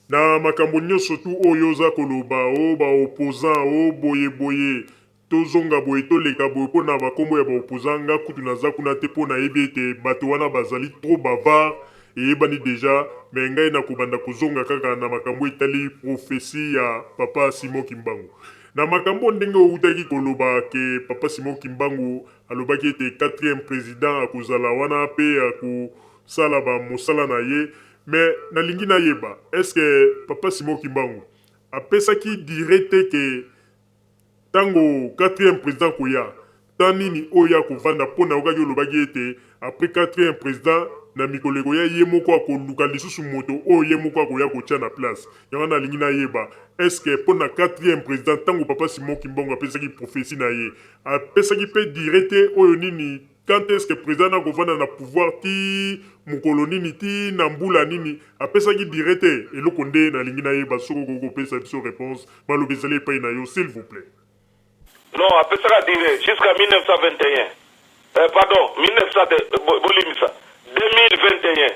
na makambo nyonso tu oyo oza koloba o baopposant o boyeboye tozonga boye toleka boye mpo na bakombo ya baopposant nga kutu naza kuna te mpo nayebi ete bato wana bazali trop bavard eyebani deja me ngai nakobanda kozonga kaka na makambo etali profesi ya papa Simon Kimbangu na makambo ndenge outaki koloba ke papa Simon Kimbangu alobaki ete 4e président akozala wana mpe akosala bamosala na ye mais nalingi nayeba eske papa Simon Kimbangu apesaki direct ke tango 4e président koya tanini oyo akovanda mpona okaki olobaki ete après 4e président na mikolo ekoya ye moko akoluka lisusu moto oyo ye moko akoya kotia na place yango nalingi nayeba eske mpona 4e président ntango papa Simon Kimbangu apesaki profesi na ye apesaki mpe direct oyo nini quand est-ce que président akovanda na pouvoir ti mokolo nini ti na mbula nini apesaki direct eloko nde nalingi nayeba soki okokopesa biso réponse balobi ezali epai na yo s'il vous plaît. Non, apesaka dire jusqu'à 1921 pardon 1900 2021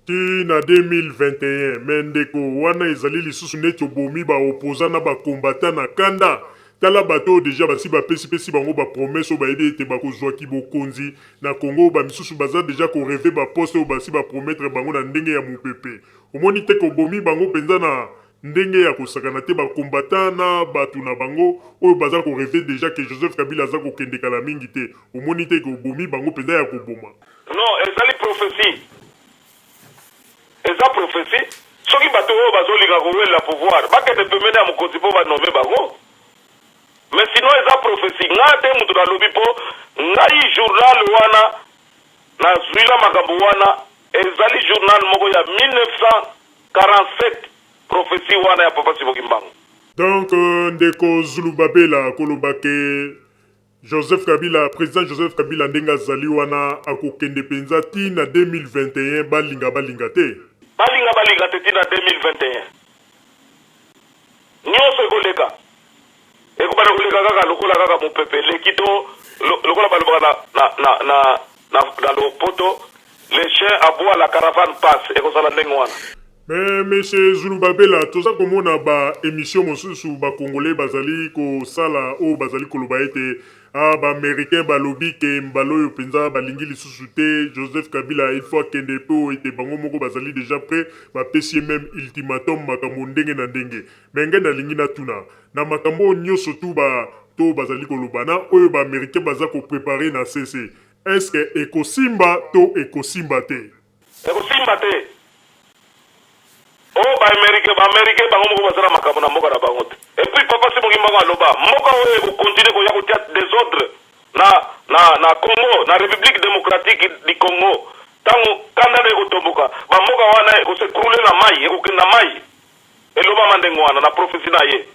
ti na 2021 me ndeko wana ezali lisusu neti obomi baopposa na bakombata na kanda tala bato oyo deja basi bapesi bango bapromese oyo bayebi ete bakozwaki bokonzi na Congo bamisusu baza deja koreve baposte oyo basi baprometre bango na ndenge ya mopepe omoni te kobomi bango mpenza na ndenge ya kosakana te bakombata na bato na bango oyo baza koreve deja ke Joseph Kabila aza kokende kala mingi te omoni te kobomi bango mpenza ya koboma non ezali prophétie eza prophétie soki bato oyo bazolinga kowelela pouvoir bakende pemene ya mokonzi mpo banome bango. Mais sinon eza prophétie nga te mutu nalobi mpo ngai journal wana nazwila makambo wana ezali journal moko ya 1947 prophétie wana ya Papa Simon Kimbangu. Donc ndeko Zulu Babela kolobake Joseph Kabila, président Joseph Kabila ndenga zali wana akokende penza ti na 2021 balinga te. Balinga te ti na 2021. Nyonso ekoleka. Ekobana koleka kaka lokola kaka mopepe lekito lokola balobaka na lopoto les chiens aboient la caravane passe ekozala ndenge wana. Mais monsieur Zulu Babela toza komona ba émission mosusu ba congolais bazali ko sala o bazali koloba ete ba américain balobi ke mbalo yo penza balingi lisusu te Joseph Kabila il faut kende po ete bango moko bazali déjà prêt ba pesi même ultimatum makambo ndenge na ndenge mais ngenda lingi na tuna na makambo nyonso tu ba to bazali koloba na oyo ba américain baza ko préparer na CC est-ce que ekosimba to ekosimba te oh ba américain bango moko bazala makambo na mboka na bango te. Et puis Papa Simon Kimbangu aloba mboka oyo ekokontinue koya kotia désordre na Congo na République démocratique du Congo tango kanda na ekotomboka bamboka wana ekosekrule na mai ekokenda mai eloba mandengo wana na prophétie na ye.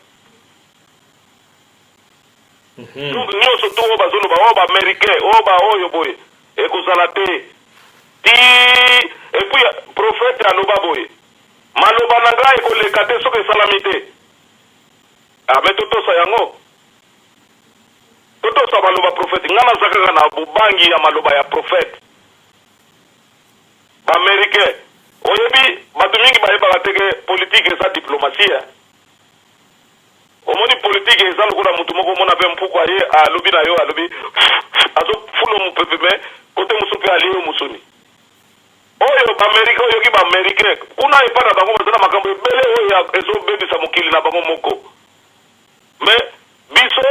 Donc nyonso to oyo bazoloba oyo ba américain oyo ba oyo boye ekozala te ti. Et puis prophète aloba boye maloba na ngai ekoleka te soki esalami te. Me totosa yango totosa maloba prophète nga naza kaka na bobangi ya maloba ya prophète. Baaméricain oyebi bato mingi bayebaka teke politike eza diplomatie. Omoni politike eza lokola mutu moko omona mpe mpuku aye alobi na yo alobi azofula mopepe me kote mosu mpe alie yo mosuni oyo baaméricain oyoki baaméricain kuna epa na bango bazala makambo ebele oyo ezobebisa mokili na bango moko. Mais biso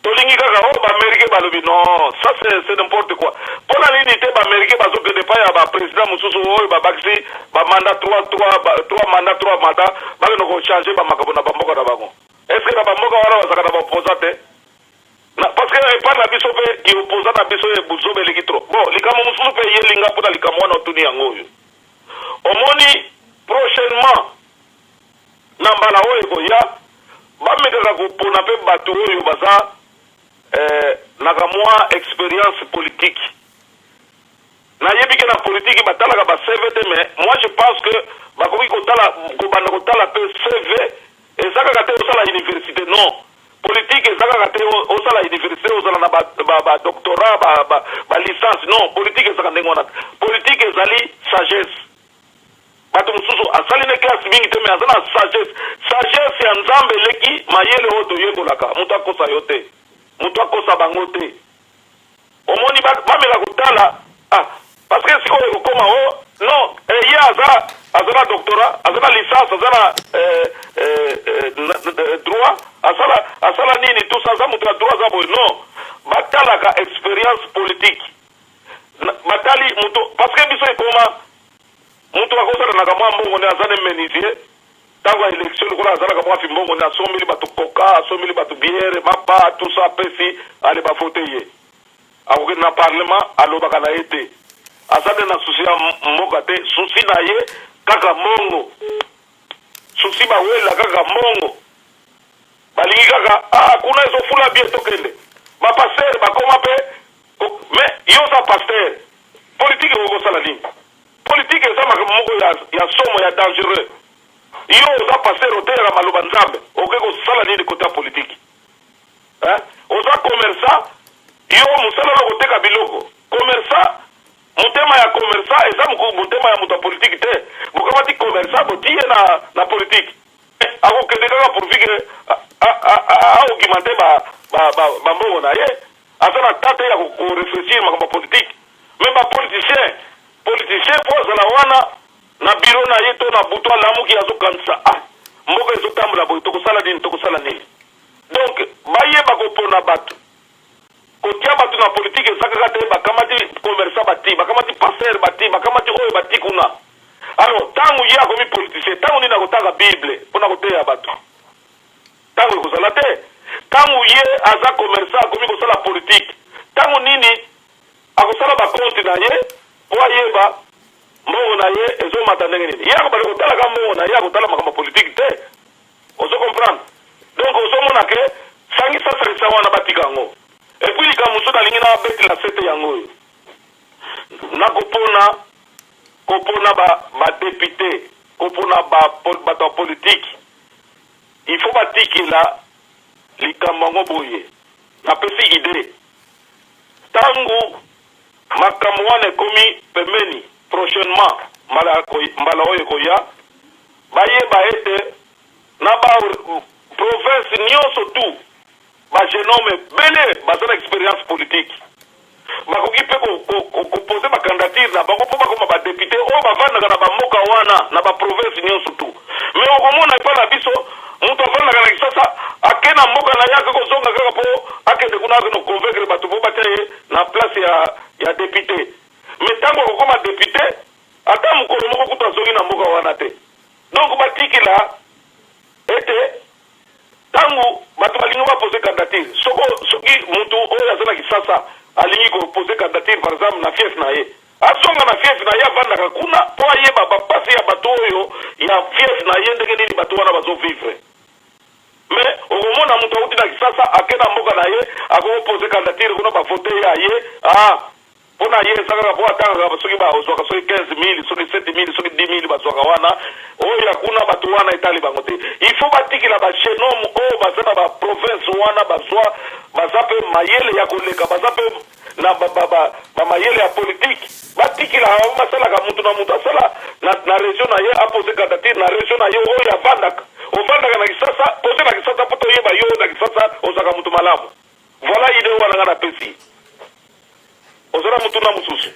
tolingi kaka oyo baaméricain balobi non ça c'est n'importe quoi mpona nini te baaméricain bazokende pa ya baprésident mosusu oyo babakisi bamanda 3 manda bakende kochange bamakambo na bamboka na bango. Est ce que na bamboka wana bazaka na baopposa te parce que epa na biso mpe iopposa na biso ebuzobe eleki tro bon likambo mosusu mpe yelinga mpona likambo wana otuni yango oyo omoni prochainement na mbala oyo ekoya bamekaka kopona mpe bato oyo baza naka mwa expérience politique nayebi ke na politique batalaka ba CV te mais moi je pense que bakoki kobanda kotala mpe CV eza kaka te osala université non politique eza kaka te osala université ozala na badoctorat balicence non politique ezaka ndenge wana politique ezali sagesse bato mosusu asali ne classe mingi te me aza na sagesse ya nzambe eleki mayele oyo toyekolaka moto akosa yo te moto akosa bango te omoni bamela kotala parce que sikoyo ekokoma o non ye aza na doctorat aza na licence aza na droit asala nini tout ça aza moto ya droit aza boye non batalaka expérience politique batali moto parce que biso ekoma moto akosalanaka mwa mbongo nde aza ne menisier ntango ya élection lokola azalaka mwa fi mbongo nde asomeli bato koka asomeli bato biere mapa tout ça apesi ale bafote ye akokende na parlement alobaka na ye te aza nde na susi ya mboka te susi na ye kaka mbongo susi bawela kaka mbongo balingi kaka kuna ezofula bie tokende bapaster bakoma mpe mais yo za paster politike okosala nini politique eza makambo moko ya somo ya dangereux yo oza paster oteyaka maloba nzambe okoki kosala nini kote ya politike oza commerçant yo mosala na koteka biloko commerçant motema ya commerçant eza motema ya moto ya politike te bokamati commerçant botiye na politike akokende kaka pourvike aogimante bambongo na ye aza na tate ya koreflechir makambo ya politike me bapoliticien po azala wana na biro na ye to na butu alamuki azokanisa mboka ezotambola boye tokosala nini donc bayeba kopona bato kotia bato na politike eza kaka te bakamati commerçant bati bakamati paster bati bakamati oyo bati kuna alors tangu ye akomi politicien tangu nini akotanga bible mpona koteya bato tangu ekozala te tangu ye aza commerçant akomi kosala politique tangu nini akosala bakonte na ye po ayeba mbongo na ye ezomata ndenge nini ye akobali kotalaka mbongo na ye akotala makambo politique te ozo comprendre donc ozomona ke sangi sasalisa wana batika yango epuis likambo mosusu nalingi na babetela sete yango oyo nakopona badepute kopona bato ya politike il faut batikela likambo yango boye napesi ide tangu makambo wana ekomi pembeni prochainement mbala oyo ekoya bayeba ete na province nyonso tu bagenome bele baza na expérience politique bakoki mpe kopose bacandidature na bango mpo bakoma badepute oyo bavandaka na bamboka wana na baprovince nyonso tu me okomona epa na biso moto avandaka na kisasa ake na mboka na ye ake kozonga kaka mpo akende kuna ake noconvaincre bato mpo batia ye na place ya depute me ntango akokoma depute ata mokolo moko kutu azongi na mboka wana te donc batikela ete ntango bato balingi bapose candidature soki motu oyo aza na kisasa alingi kopose candidature par exemple na fief na ye azonga na fief na ye avandaka kuna mpo ayeba bapasi ya bato oyo ya fief na ye ndenge nini bato wana bazovivre me okomona moto auti na kisasa ake na mboka na ye akopose candidature kuna bavote ya ye mpona ye ezakaka mpo atangaka soki bazwaka soki 15 000 soki 7 000 soki 10 000 bazwaka wana oyo ya kuna bato wana etali bango te il faut batikela bagenome oyo baza na baprovince wana baza mpe mayele ya koleka baza mpe na bamayele ya politike batikela basalaka mutu na mutu asala na region na ye apose candidature na region na ye oyo ovandaka na kisasa pose na kisasa mpo toyeba yo na kisasa ozaka mutu malamu voilà ide oyo wananga na pesi ozala mutu na mosusu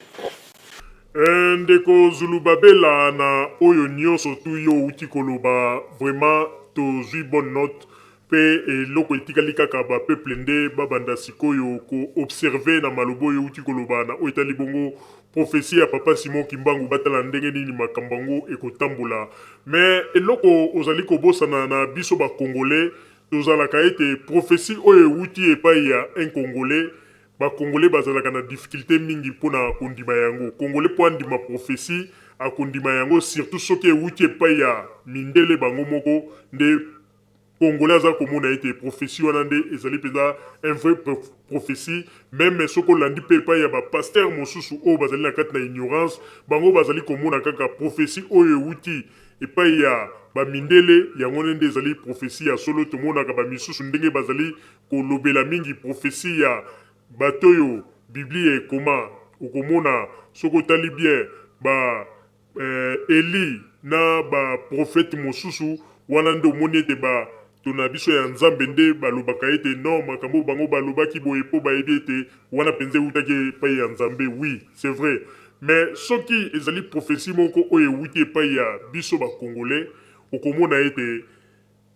ndeko Zulu Babela na oyo nyonso tu yo uti koloba vraiment tozwi bonne note pe eloko etikali kaka bapeuple nde babanda sikoyo ko-observe na malobo oyo uti koloba na oyo etali bongo prophesie ya papa Simon Kimbangu batala ndenge nini makambo yango ekotambola me eloko ozali kobosana na biso bakongolais tozalaka ete prophesie oyo euti epai ya un congolais bakongolais bazalaka na difficulté mingi mpona kondima yango congolais mpo andima prophétie akondima yango surtout soki euti epai ya mindele bango moko nde congolais aza komona ete prophétie wana nde ezali mpenza un vrai prophétie meme soki olandi mpe epai ya bapaster mosusu oyo bazali na kati na ignorance bango bazali komona kaka prophétie oyo euti epai ya bamindele yango nde ezali prophétie ya solo tomonaka bamisusu ndenge bazali kolobela mingi prophétie ya bato oyo biblia ekoma okomona soki otali bien Eli na baprofete mosusu wana nde omoni ete bato na biso ya nzambe nde balobaka ete non makambo bango balobaki boye mpo bayebi ete wana mpenza eutaki epai ya nzambe oui c'est vrai mais soki ezali prophétie moko oyo euti epai ya biso bakongolais okomona ete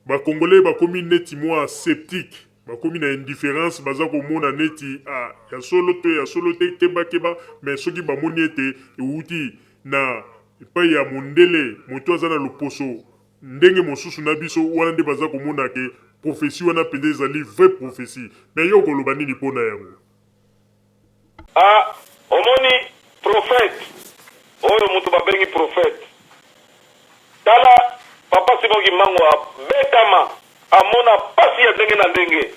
bakongolais bakomi neti mwa sceptique bakomi na indifférence baza komona neti ya solo te keba mais soki bamoni ete euti na epai ya mondele moto aza na loposo ndenge mosusu na biso wana nde baza komona ke prophétie wana mpenza ezali vraie prophétie mais yo koloba nini mpona yango omoni prophète oyo moto babengi prophète tala papa Simon Kimbangu abetama amona pasi ya ndenge na ndenge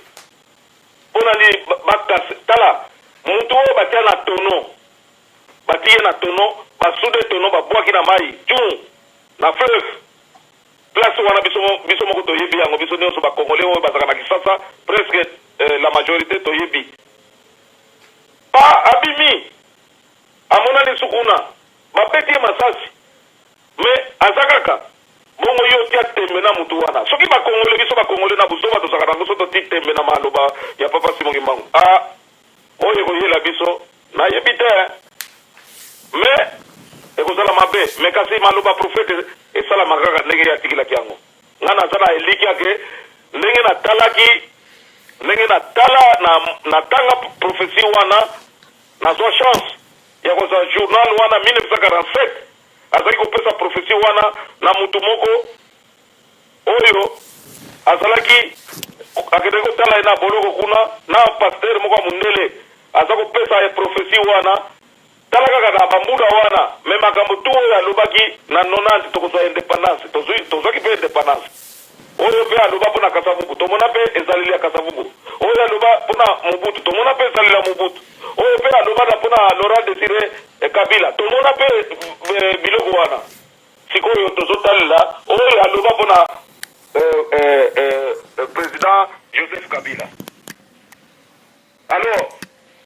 mpona li bakase tala moto oyo batia na tono batie na tono basude tono babwaki na mai tu na fleuve place wana biso moko toyebi yango biso nyonso bakongolais oyo bazaka na kisasa presque la majorité toyebi pa abimi amona lisu kuna bapeti ye masasi me aza kaka bongo yo tia tembe na mutu wana soki bakongole biso bakongole na buzoba tozaka nango so toti tembe na maloba ya papa Simon Kimbangu oyo ekoyela biso nayebi te me ekozala mabe me kasi maloba profete esalamaka kaka ndenge atikilaki yango nga naza na eliki yake ndenge natala natanga prophesie wana nazwa chance ya kozala journal wana 1947 azali kopesa prophesie wana na mutu moko oyo azalaki akende kotala na boloko kuna na pasteur moko mundele aza kopesa prophesie wana tala kaka na bambula wana me makambo tu oyo alobaki na 90 tokozwa indépendance tozwaki mpe indépendance oyo mpe aloba mpona Kasavubu tomona mpe ezaleli ya Kasavubu oyo aloba mpona Mobutu tomona mpe ezaleli ya Mobutu oyo mpe aloba na mpona Laurent Désiré Kabila tomona mpe biloko wana sikoyo tozotalela oyo aloba mpona président Joseph Kabila. Alors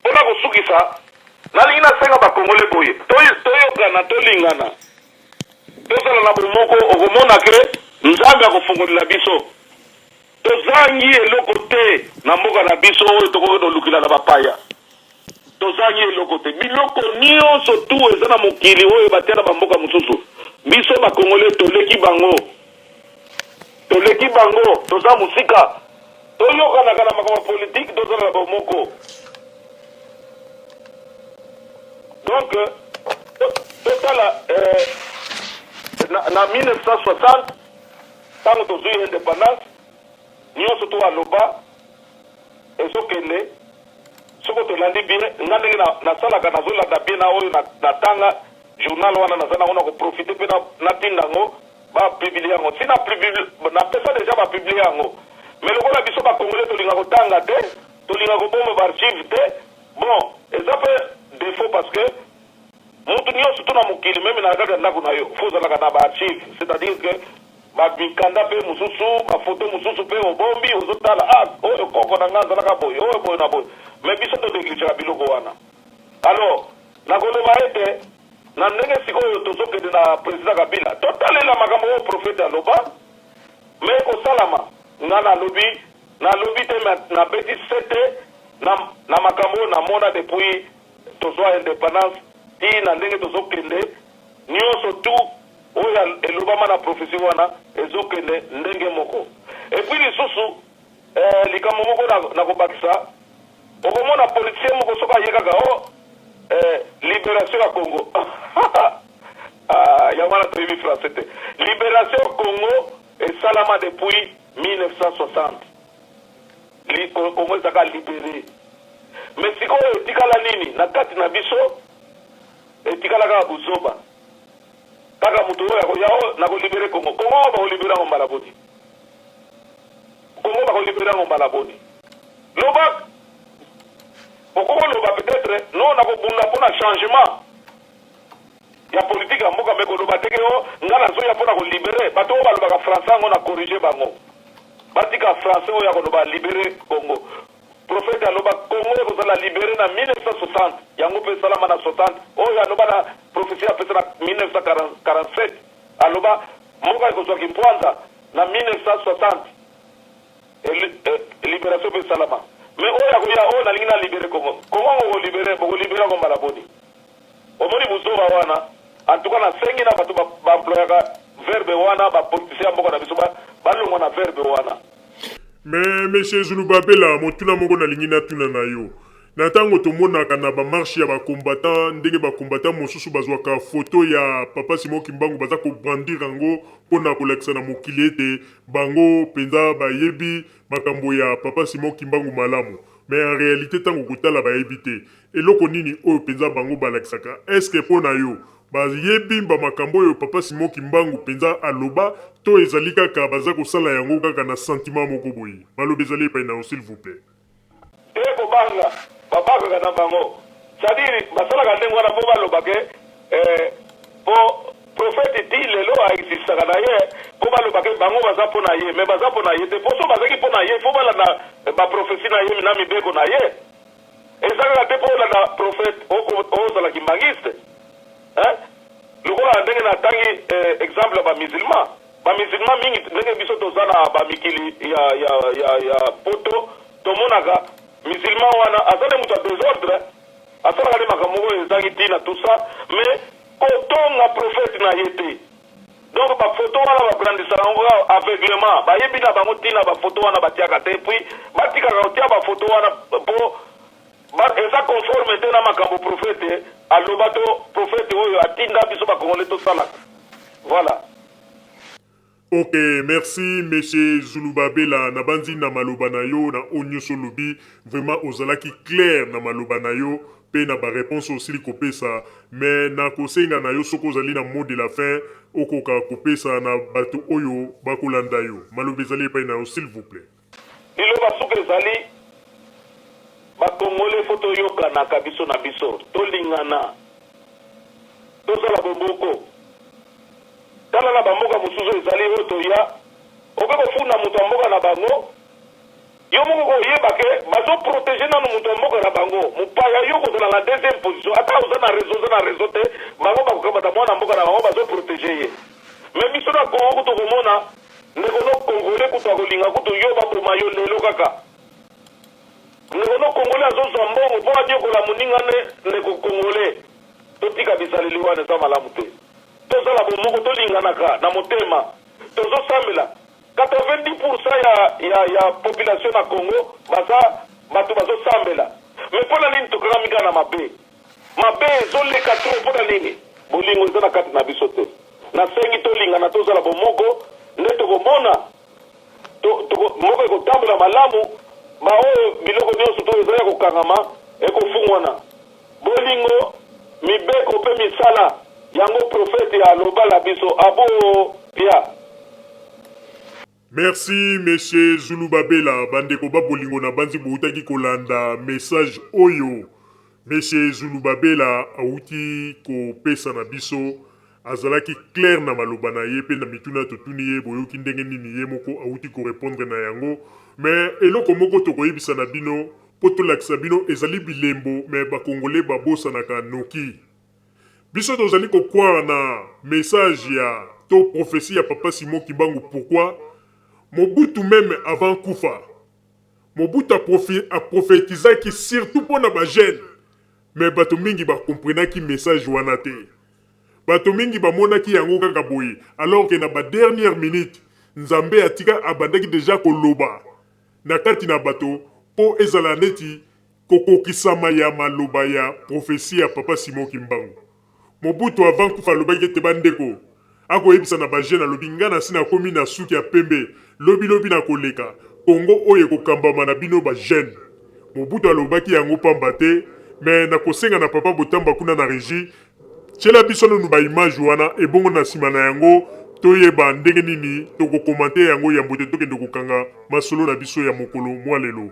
mpona kosukisa nalingi nasenga bakongole boye toyokana tolingana tozala na bomoko okomona ke nzambe akofongolela biso tozangi eloko te na mboka na biso oyo tokoki tolukila na bapaya tozangi eloko te biloko nyonso tu eza na mokili oyo batia na bamboka mosusu biso bakongole toleki bango toza mosika toyokanaka na makambo politike tozala na bomoko. Donc totala na 1960 ntango tozwi indépendance nyonso to aloba ezokende soko tolandi bien nga ndenge nasalaka nazolanda bien na oyo natanga journal wana naza nango na koprofite mpe natinda yango bapiblie yango si napesa deja bapiblie yango mais lokola biso bakongole tolinga kotanga te tolinga koboma baarchive te bon eza mpe défaut parce que mutu nyonso to na mokili meme na kati ya ndako na yo fo ozalaka na baarchive c'est-à-dire que babikanda mpe mosusu bafoto mosusu mpe obombi ozotala oyo koko na nga azalaka boye oyo boye na boye mais biso todeglisaka biloko wana. Alors nakoloba ete na ndenge sikoyo tozokende na président Kabila totalela makambo oyo profete aloba mais kosalama nga nalobi te nabeti sete na makambo oyo namona depuis tozwa indépendance ti na ndenge tozokende nyonso tu oyo elobama na profesie wana ezokende ndenge moko. Epuis lisusu likambo moko na kobakisa okomona politicien moko soki ayekaka libération ya Congo yango wana toyebi français te. Libération ya Congo esalama depuis 1960 Congo ezaka libéré mais sikoyo etikala nini na kati na biso etikala kaka buzoba kaka mutu oyo akoya nakolibere Congo bakolibere yango mbala boni Congo bakolibere yango mbala boni loba okokoloba peut-être no nakobunda mpona changement ya politique ya mboka me koloba teke o nga nazoya mpona kolibere bato oyo balobaka français yango na corrige bango batika français oyo akoloba libere Congo. Prophète aloba Congo ekozala libéré na 1960 yango mpe esalama na 60 oyo aloba na prophétie apesa na 1947 aloba mboka ekozwaki mpwanza na 1960 libération mpe esalama mais oyo akoya oyo nalingi na libéré Congo bokolibere yango mbala boni omoni buzoba wana antuka nasengi na bato baemployaka verbe wana bapolitisien ya mboka na biso balongwa na verbe wana. Mais monsieur Zulubabela motuna moko nalingi natuna na yo na ntango tomonaka na bamarshe ya bakombatant ndenge bakombatant mosusu bazwaka foto ya Papa Simon Kimbangu baza kobrandir yango mpona kolakisa na mokili ete bango mpenza bayebi makambo ya Papa Simon Kimbangu malamu mais en réalité ntango kotala bayebi te eloko nini oyo mpenza bango balakisaka eske mpona yo bayebi bamakambo oyo Papa Simon Kimbangu mpenza aloba to ezali kaka baza kosala yango kaka na sentiment moko boye balobi ezali epai na yo s'il vous plaît te kobanga babakaka na bango c'est-à-dire basalaka ndenge wana mpo balobake po profete ti lelo aexistaka na ye mpo balobake bango baza mpo na ye mais baza mpo na ye te mpo so bazaki mpo na ye fo balanda baprofesi na ye na mibeko na ye eza kaka te mpo olanda profete ozalaki mbangiste lokola ndenge natangi exemple ya bamusulman mingi ndenge biso toza na bamikili ya poto tomonaka musulman wana aza nde moto ya désordre asalaka nde makambo oyo ezangi ntina tout ça mais kotonga profete na ye te donc bafoto wana bagrandisaka yango aveuglement bayebi na bango ntina bafoto wana batiaka te puis batikaka kotia bafoto wana mpo eza conforme te na makambo profete aloba to profete oyo atinda biso ba Congolais to salaka. Voilà. Ok, merci monsieur Zulubabela na banzi na maloba na yo na onyo solobi vraiment ozalaki clair na maloba na yo pe na ba réponse aussi li kopesa mais na kosenga na yo soko ozali na mot de la fin okoka kopesa na bato oyo bakolanda yo maloba ezali epai na yo s'il vous plaît. Liloba suka ezali bakongole fo toyokanaka biso na biso tolingana tozala boboko tala na bamboka mosusu ezali oyo toya oke kofunda moto ya mboka na bango yo moko koyeba ke bazoprotege nano moto ya mboka na bango mopaya yo kozala na deuxième position ata oza na réseau te bango bakokambata mwana mboka na bango bazoprotege ye me biso na kongo kutu komona ndeko no kongole kutu akolinga kutu yo baboma yo lelo kaka ndeko no kongole azozwa mbongo mpo adiokola moninga ndeko kongole totika bisaleli wana eza malamu te tozala bomoko tolinganaka na motema tozosambela 90% ya population na Congo baza bato bazosambela me mpona nini tokanga mika na mabe ezoleka tro mpona nini bolingo eza na kati na biso te nasengi tolingana tozala bomoko nde tokomona moko ekotambola malamu baoyo biloko nyonso to ezali ya kokangama ekofungwana bolingo mibeko mpe misala yango prophète ya lobala biso abo pia. Merci monsieur Zulubabela bandeko babolingo na banzi boutaki kolanda message oyo monsieur Zulubabela auti ko pesa na biso azalaki clair na maloba na ye pe na mituna totuni ye boyoki ndenge nini ye moko auti ko répondre na yango mais eloko moko tokoyebisa na bino po tolakisa bino ezali bilembo mais bakongole babosanaka noki biso tozali kokwara na message ya to prophétie ya papa Simon Kimbangu. Pourquoi Mobutu même avant kufa Mobutu a prophétisaki surtout pour na ba jeune mais bato mingi ba comprenaki message wana te bato mingi ba monaki yango kaka boye alors que na ba dernière minute Nzambe atika abandaki déjà koloba na kati na bato po ezala neti kokokisama ya maloba ya prophétie ya papa Simon Kimbangu. Mobutu avant kufa lobaki te bandeko akoyebisa na ba jeune alobi nga na sina komi na suki ya pembe lobi na koleka Kongo oyo kokambama na bino ba jeune. Mobutu alobaki yango pamba te mais na kosenga na papa Botamba kuna na régie tshela biso no ba image wana ebongo na sima na yango toyeba ndenge nini tokokomante yango ya mbote tokende kokanga masolo na biso ya mokolo mwa lelo.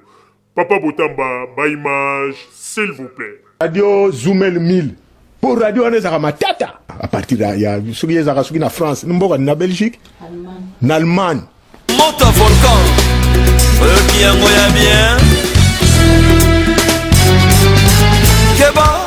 Papa Botamba ba image s'il vous plaît. Radio Zoomel 1000 pour radio wana ezaka matata à partir ya soki ezaka soki na France mboka na Belgique na Allemagne Monte volcan qui yango ya bien Keba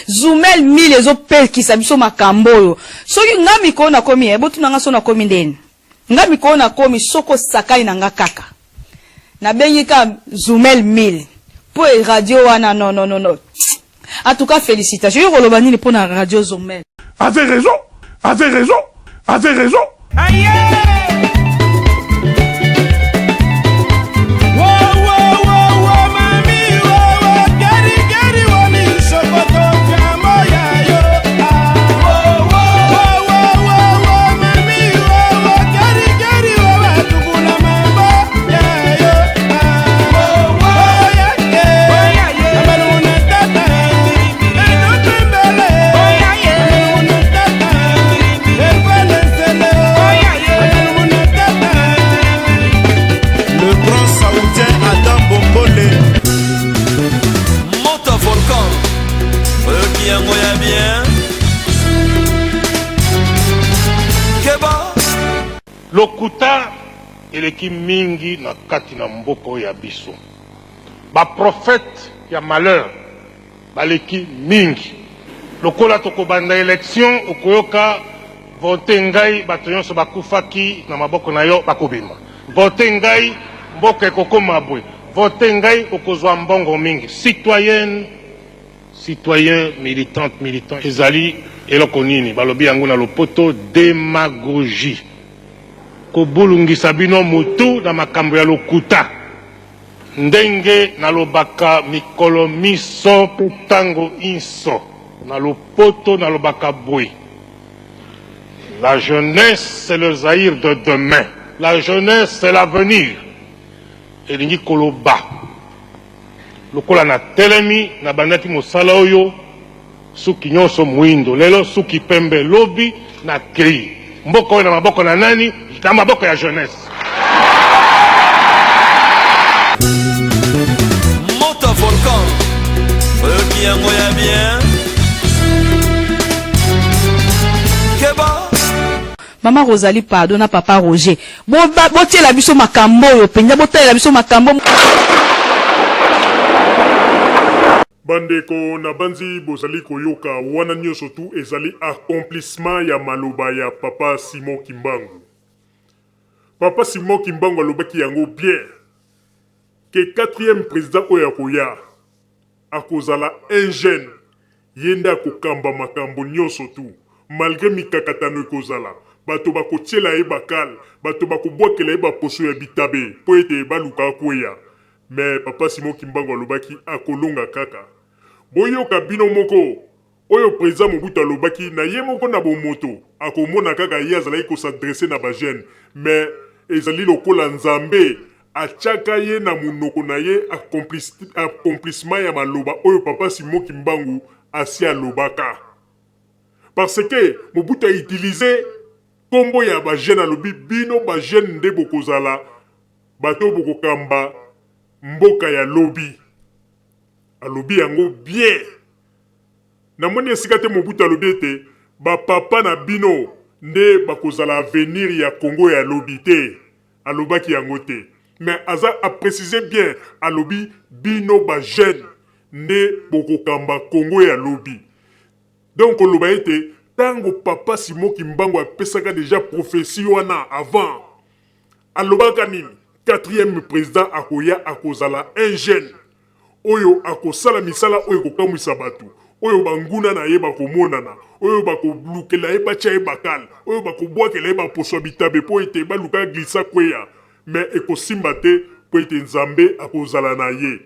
Zoomel 1000 ezopekisa biso makambo oyo soki nga mikolo nakomi botuna nga so nakomi ndeni nga mikolo nakomi soko sakai na nga kaka nabengi ka Zoomel 1000 po radio wana non en tout cas félicitations yo koloba nini po na radio Zoomel. Avez raison aïe. Lokuta eleki mingi na kati na mboko ya biso ba prophète ya malheur baleki mingi lokola tokobanda élection okoyoka vote ngai bato nyonso bakufaki na maboko na yo bakobima, vote ngai mboka ekokoma bwe, vote ngai okozwa mbongo mingi. Citoyenne, citoyen, militant ezali eloko nini balobi yango na lopoto démagogie, kobulungisa bino mutu na makambo ya lokuta ndenge nalobaka mikolo miso pe tango inso na lopoto nalobaka boy. La jeunesse c'est le Zaïre de demain, la jeunesse c'est l'avenir. Elingi koloba lokola na telemi na bandaki mosala oyo suki nyonso mwindo lelo suki pembe lobi na kei mboka oyo na maboko na nani? Na maboko ya jeunesse. Mota volcan oyo kiyango ya bien keba. Mama Rosalie pardon na papa Roger botiela biso makambo oyo penza botalela biso makambo. Bandeko na banzi bozali koyoka wana nyonso tu ezali accomplissement ya maloba ya papa Simon Kimbangu. Papa Simon Kimbangu alobaki yango bien ke 4e président oyo akoya akozala un jeune yenda kokamba makambo nyonso tu malgré mikakatano ekozala bato bakotiela ye bakal bato bakobwakela ye baposo ya bitabe po ete baluka akweya. Mais papa Simon Kimbangu alobaki akolonga kaka. Boyoka bino moko oyo président Mobutu alobaki na ye moko na bomoto akomona kaka ye azalaki kosadresse na bajeune, mais ezali lokola nzambe atiaka ye na munoko na ye accomplissement ya maloba oyo papa Simon Kimbangu asi alobaka. Parce que Mobutu a utilisé kombo ya bajeune alobi bino bajeune nde bokozala bato bokokamba mboka ya lobi. Alobi yango bien. Namoni esika te Mobutu alobi ete ba papa na bino nde bakozala avenir ya Congo ya lobi te. Alobaki yango te. Mais aza a précisé bien alobi bino ba jeune nde bokokamba Congo ya lobi. Donc oloba ete tango papa Simon Kimbangu apesaka déjà prophétie wana avant. Alobaka nini? 4e président akoya akozala un jeune oyo akosala misala oyo kokamwisa bato oyo banguna na ye bakomonana oyo bakolukela ye batia ye bakal oyo bakobwakela ye baposo ya bitabe po ete baluka glisa kweya mais ekosimba te po ete nzambe akozala na ye.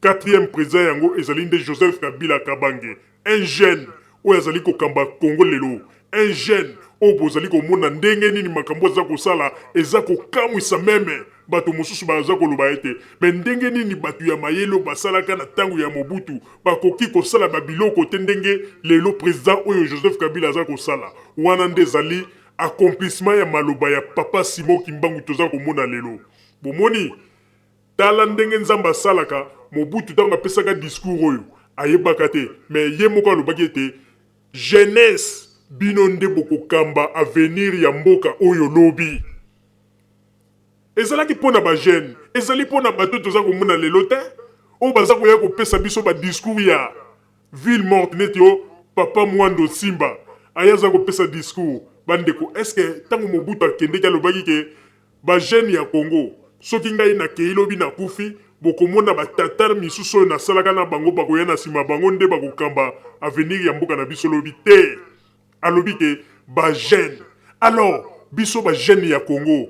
4e président yango ezali nde Joseph Kabila Kabange, un jeune oyo azali kokamba Congo lelo, un jeune oyo bozali komona ndenge nini makambo aza kosala eza kokamwisa meme bato mosusu baza koloba ete me ndenge nini bato ya mayele basalaka na tango ya Mobutu bakoki kosala babiloko te ndenge lelo président oyo Joseph Kabila aza kosala. Wana nde ezali accomplissement ya maloba ya papa Simon Kimbangu toza komona lelo. Bomoni tala ndenge nzambe asalaka Mobutu tango apesaka discours oyo ayebaka te mais ye moko alobaki ete jeunesse bino nde bokokamba avenir ya mboka oyo lobi. Ezalaki pona ba jeune, ezali pona bato toza komona lelo te o baza koya kopesa biso ba discours ya ville morte neti o papa Mwando Simba ayaza kopesa discours. Bandeko est-ce tango Mobutu akendeki alobaki ke ba jeune ya Congo soki ngai na keilobi na kufi bokomona batatar misusu oyo nasalaka na bango bakoya na nsima bango nde bakokamba avenir ya mboka na biso lobi te. Alobi ke ba jeune. Alors biso ba jeune ya Congo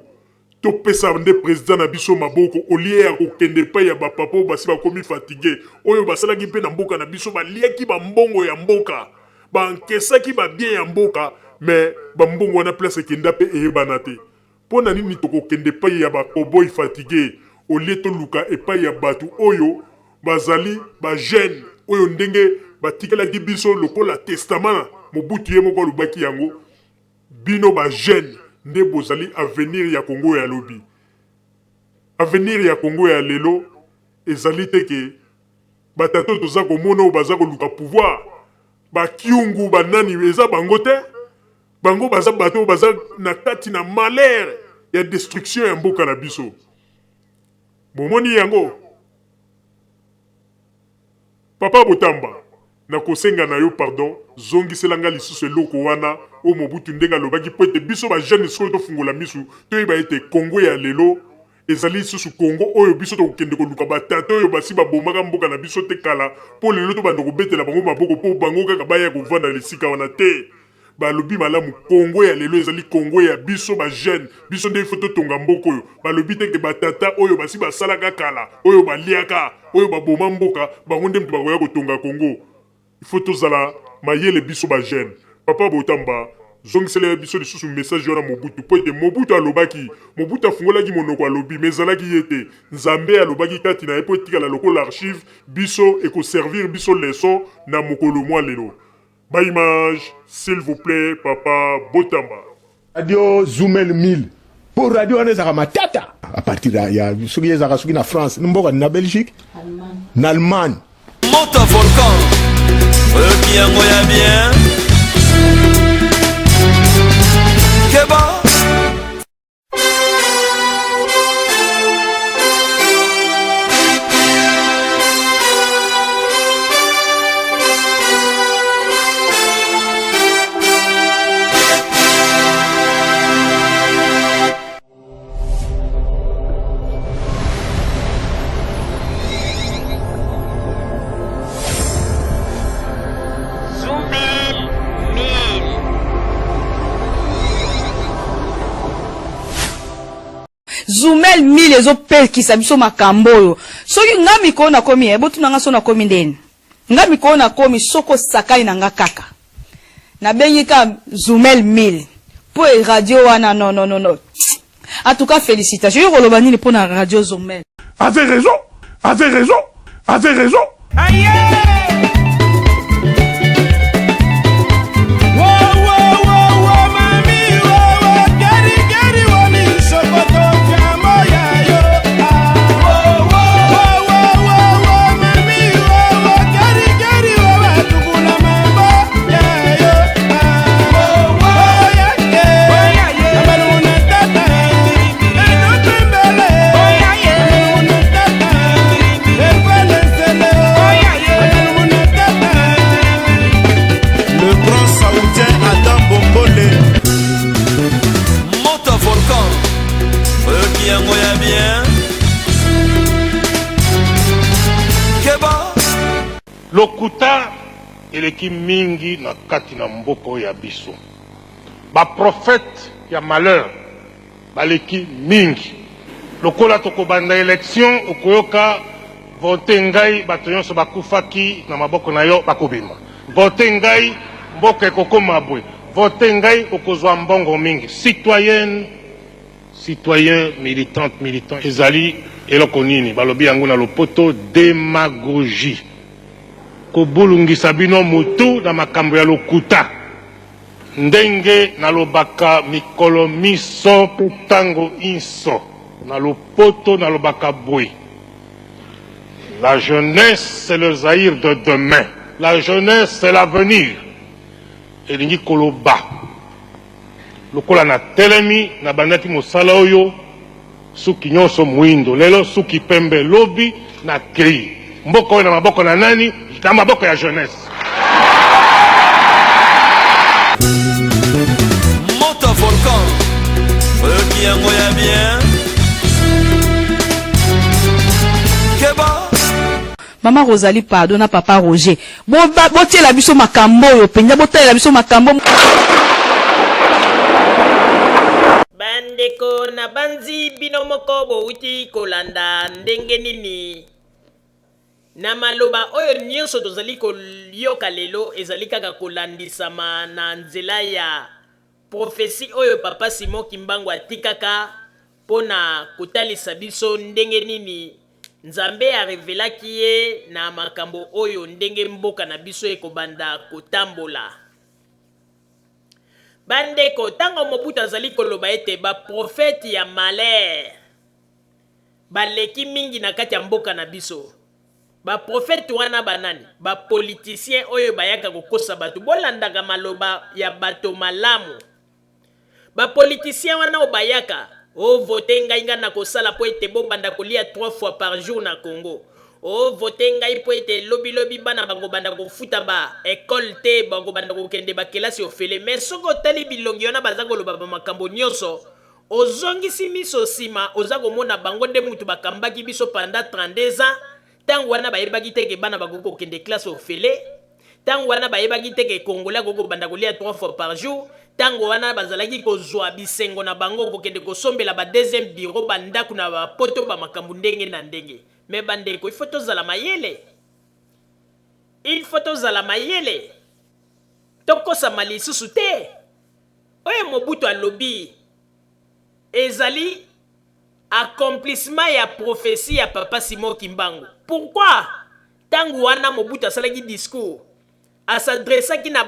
topesa nde président na biso maboko olie ya kokende pa ya bapapa oyo basi bakomi fatigué oyo basalaki mpe na mboka na biso baliaki bambongo ya mboka bankesaki babien ya mboka mais bambongo wana place ekenda mpe eyebana te. Mpo na nini tokokende pa ya bakoboy fatigué olie toluka epai ya bato oyo bazali bajeune oyo ndenge batikelaki biso lokola testament Mobutu ye moko alobaki yango bino bajeune nde bozali avenir ya Congo ya lobi. Avenir ya Congo ya lelo ezali teke batato toza komona oyo baza koluka pouvoir bakiungu banani eza bango te bango baza bato baza na kati na malheur ya destruction ya mboka na biso. Bomoni yango Papa Botamba na kosenga na yo pardon zongiselanga lisusu eloko wana o Mobutu ndenga lobaki po ete biso ba jeune soyo tofungola misu toyeba ete Congo ya lelo ezali lisusu Congo oyo biso tokende koluka batata oyo basi babomaka mboka na biso te kala po lelo tobanda kobetela bango maboko po bango kaka baya kovanda lesika wana te balobi malamu Congo ya lelo ezali Congo ya biso ba jeune biso nde ifo totonga mboka oyo balobi teke batata oyo basi basalaka kala oyo baliaka oyo baboma mboka bango nde mutu bakoya kotonga Congo ifo tozala mayele biso ba jeune papa Botamba zongisela biso lisusu message wana Mobutu po ete Mobutu alobaki Mobutu afungolaki monoko alobi mais ezalaki ye te Nzambe alobaki kati na ye po etikala lokola archive biso ekoservir biso leçon na mokolo mwa lelo ba image s'il vous plaît papa Botamba radio Zoomel 1000 pour radio wana ezaka matata à partir ya soki ezaka soki na France mboka na Belgique na Allemagne Monte volcan qui a moyen bien Keba Zoomel 1000 ezopekisa biso makambo oyo soki nga mikolo nakomi botuna nga so nakomi ndeni nga mikolo nakomi soko sakai na nga kaka nabengi ka Zoomel 1000 po radio wana non en tout cas félicitations yo koloba nini po na radio Zoomel Avez raison, avez raison, avez raison. Aïe lokuta eleki mingi na kati na mboko ya biso ba prophète ya malheur baleki mingi lokola tokobanda élection okoyoka vote ngai bato nyonso bakufaki na maboko na yo bakobima vote ngai mboka ekokoma bwe vote ngai okozwa mbongo mingi citoyen militant ezali eloko nini balobi yango na lopoto démagogie kobulungisa bino mutu na makambo ya lokuta ndenge nalobaka mikolo miso pe tango inso na lopoto nalobaka boy la jeunesse c'est le Zaïre de demain la jeunesse c'est l'avenir elingi koloba lokola na telemi na bandaki mosala oyo suki nyonso mwindo lelo suki pembe lobi na kei mboko oyo na maboko na nani na maboko ya jeunesse Monte volcan qui a moyen bien Keba Maman Rosalie pardon na papa Roger botiela biso makambo oyo penza botalela biso makambo bandeko na banzi bino moko bouti kolanda ndenge nini na maloba oyo nyonso tozali koyoka lelo ezali kaka kolandisama na nzela ya profesi oyo papa Simon Kimbangu atikaka pona kotalisa biso ndenge nini Nzambe arevelaki ye na makambo oyo ndenge mboka na biso ekobanda kotambola. Bandeko tango Mobutu azali koloba ete ba profeti ya malheur baleki mingi na kati ya mboka na biso. Ba profeti wana banani, ba politicien oyo bayaka kokosa batu bolandaka maloba ya bato malamu. Ba politicien wana obayaka o vote ngai nga na kosala po ete bobanda kolia 3 fois par jour na Congo. o vote ngai po ete lobi bana bakobanda kofuta ba ekole te bakobanda kokende bakelasi ofele. Mais soki otali bilongi wana baza koloba bamakambo nyonso ozongisi miso nsima oza komona bango nde mutu bakambaki biso panda 32 ans. Ntango wana bayebaki teke bana bakoki kokende classe ofele. Ntango wana bayebaki teke congolais akoki kobanda kolia 3 fois par jour. Ntango wana bazalaki kozwa bisengo na bango kokende kosombela ba deuxième bureau bandako na bapoto bamakambo ndenge na ndenge. Mais bandeko, il faut tozala mayele. Il faut tozala mayele. Tokosa malisusu te. Oye Mobutu alobi ezali accomplissement ya prophétie ya Papa Simon Kimbangu. Pourquoi? Tangu wana Mobutu asalaki discours asadresaki na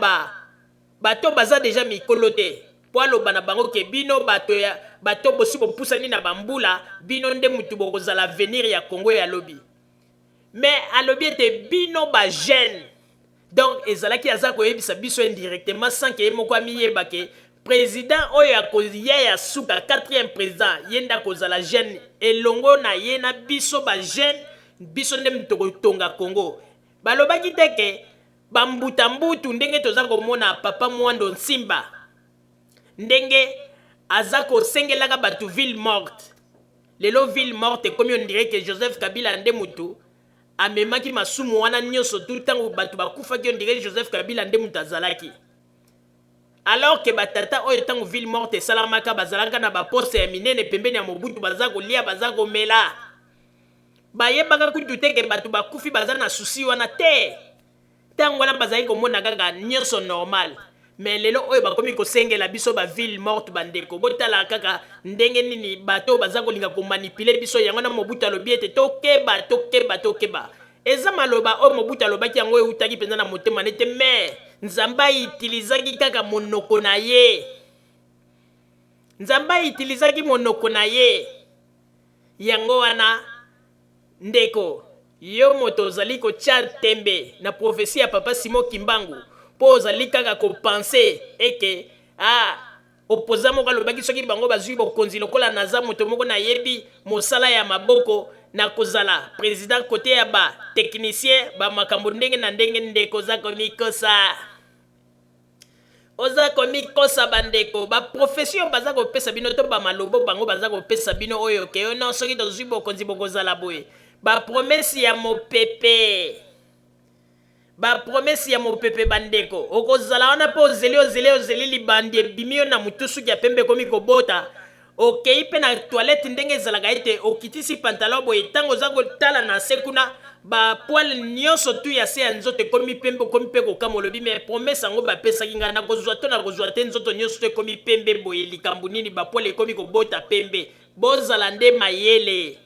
bato baza déjà mikolo te. Po aloba na bango ke bino bato bosi bopusani na bambula bino nde mutu bokozala avenir ya Congo ya lobi. Mais alobi ete bino ba jeune. Donc ezalaki aza koyebisa biso indirectement sans que moko amiyeba ke président oyo akoya ya suka 4e président yenda kozala jeune elongo na ye na biso ba jeune biso nde mutu kotonga Congo. Balobaki teke bambuta mbutu ndenge toza komona Papa Mwando Nsimba ndenge aza kosengelaka batu ville morte. Lelo ville morte komi on dirait que Joseph Kabila nde mutu amemaki masumu wana nyonso tout tango batu bakufaki on dirait Joseph Kabila nde mutu azalaki. Alors que batata oyo tango ville morte salamaka bazalaka na baposte ya minene pembeni ya Mobutu baza kolia baza komela. Bayebaka kutu teke batu bakufi baza na susi wana te. Tango wana bazali komona kaka nyonso normal. Mais lelo oyo bakomi kosengela biso ba ville morte bandeko botala kaka ndenge nini bato baza kolinga komanipuler biso yango na Mobutu alobi ete tokeba eza maloba oyo Mobutu alobaki yango eutaki penza na motema nete mais Nzamba itilizaki kaka monoko na ye. Nzamba itilizaki monoko na ye. Yango wana ndeko yo moto ozali kotia tembe na prophétie ya Papa Simon Kimbangu. Po ozali kaka kopense eke opposant moko alobaki soki bango bazwi bokonzi lokola naza moto moko na yebi mosala ya maboko na kozala président côté ya ba technicien ba makambo ndenge na ndenge ndeko za komikosa. Oza komikosa bandeko ba profession baza kopesa bino to ba malobo bango baza kopesa bino oyo ke yo non soki tozwi bokonzi bokozala boye. Ba promesse ya mopepe. Ba promesse ya mopepe bandeko. Okozala wana po ozeli libandi bimio na mutusu ya pembe komi kobota. Okei pe na toilette ndenge ezalaka ete okitisi pantalon boye tango za kotala na sekuna ba poil nyonso tu ya se ya nzoto komi pembe komi pe kokamolobi mais promesse ngo bapesaki nga na kozwa te nzoto nyonso te komi pembe boye likambo nini ba poil komi kobota pembe. Bozala nde mayele.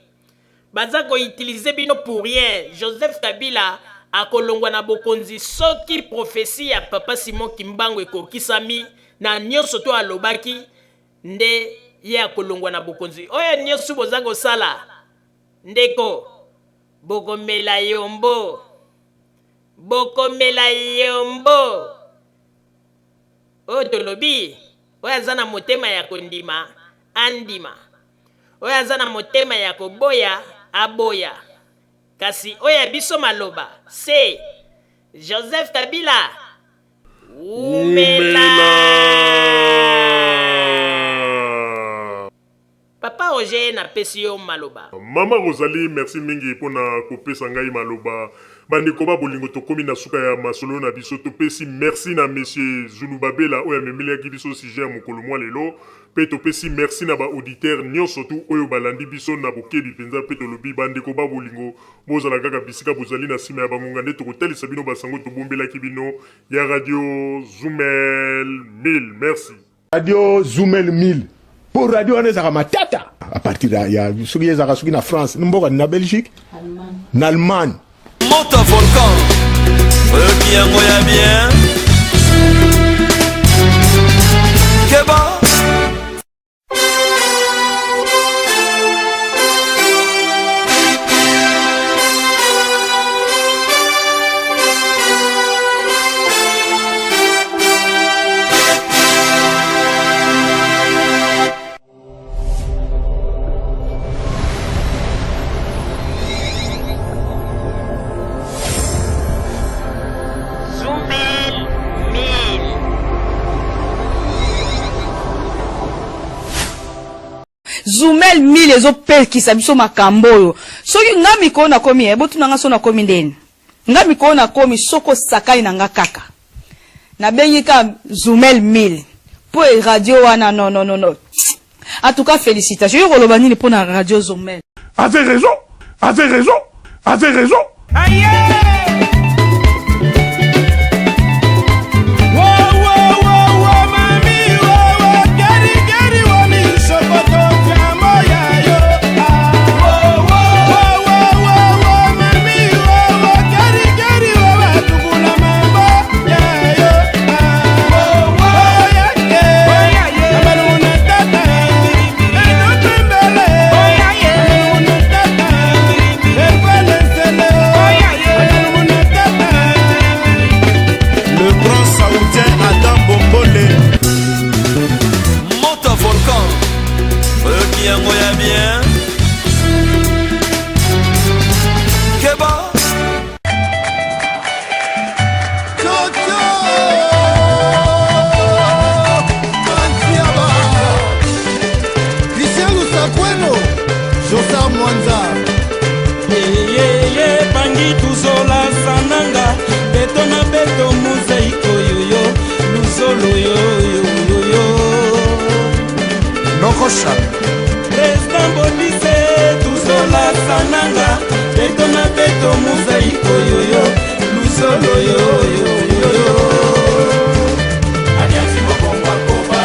Baza ko utiliser bino pour rien. Joseph Kabila akolongwa na bokonzi soki prophétie ya Papa Simon Kimbangu ekokisami na nyonso to alobaki nde ye akolongwa na bokonzi. Oyo nyonso boza kosala ndeko bokomela yombo. Bokomela yombo. Oyo tolobi oyo aza na motema ya kondima andima. Oyo aza na motema ya koboya aboya. Kasi oya biso maloba c'est Joseph Kabila umela. Papa Roger na pesi yo maloba. Mama Rosalie, merci mingi pona kopesa ngai maloba. Bandeko ba bolingo tokomi na suka ya masolo na biso topesi merci na monsieur Zulu Babela oya memeli ki biso sujet ya mokolo mwa lelo. Pe topesi merci na ba auditeur nyon surtout oyo balandi biso na bokebi penza pe tolobi bandeko ba bolingo bozala kaka bisika bozali na sima ya bangonga nde tokotalisa bino basango tobombela ki bino ya Radio Zoumel 1000. Merci. Radio Zoumel 1000. Pour radio wana ezaka matata. À partir ya soki ezaka soki na France, mboka na Belgique, na Allemagne. Monte volcan, qui yango ya bien. Keba. Zoumel 1000 ezopekisa biso makambo oyo. Soki nga mikolo nakomi botuna nga so nakomi ndeni. Nga mikolo nakomi soko sakai na nga kaka. Nabengi ka Zoumel 1000. Po radio wana non. En tout cas félicitations. Yo kolobani ni pour na radio Zoumel. Avez raison. Aïe! Président Bolise, Tuzola Sananga, Betona Beto Mosaïko yo, Lusolo yo. Adiansi Mokomba Koba.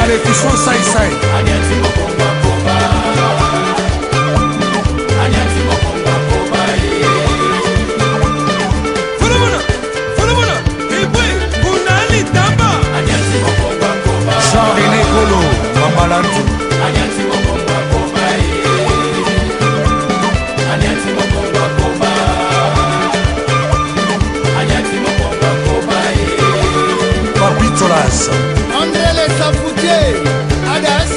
Allez, touchons ça. Adiansi Mokomba Koba. André les Safoutiers, Adas,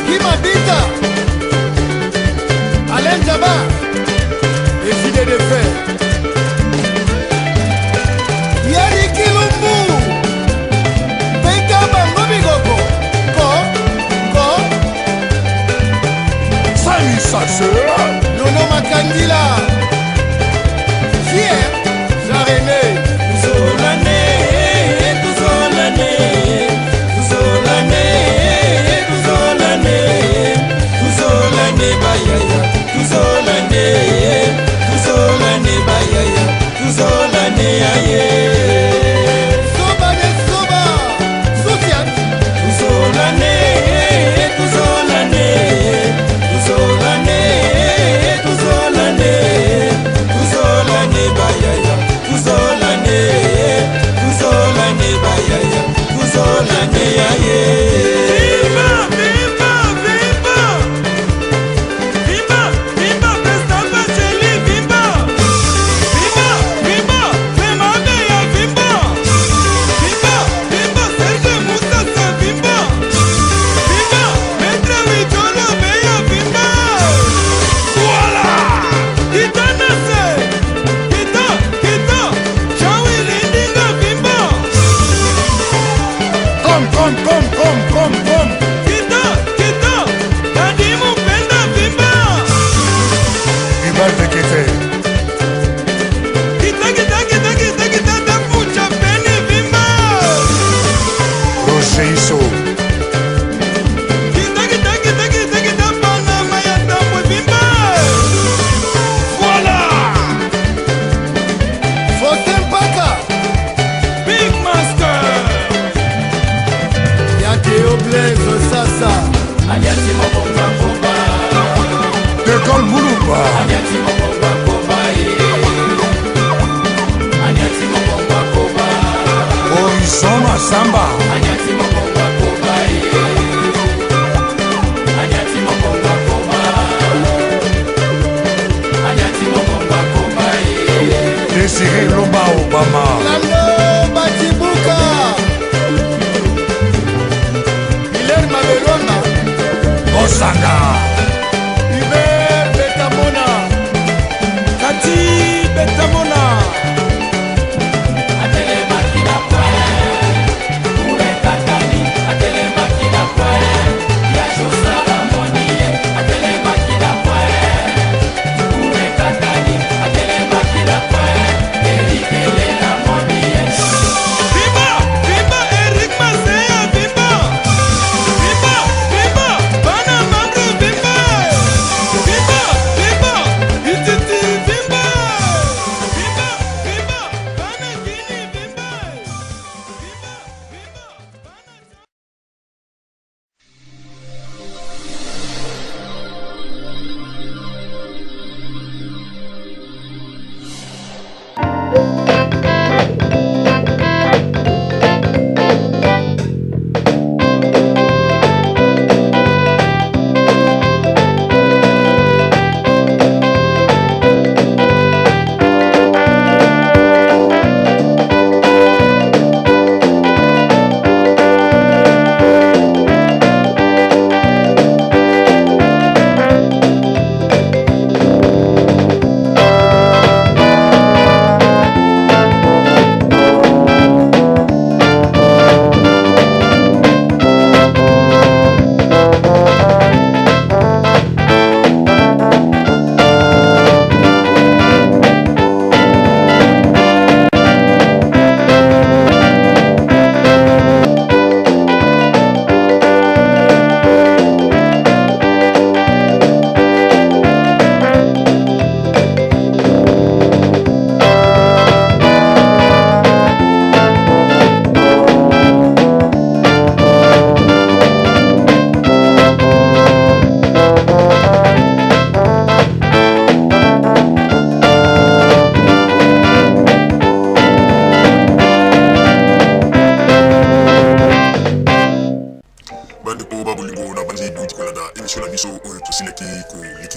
Kimabita, Alain Jabba, décidé de faire. Yari Kilumbu, Beka Bangobigoko, Ko, Salut, ça c'est. Nono Makangila, Fier, Jarené, Tuzolane.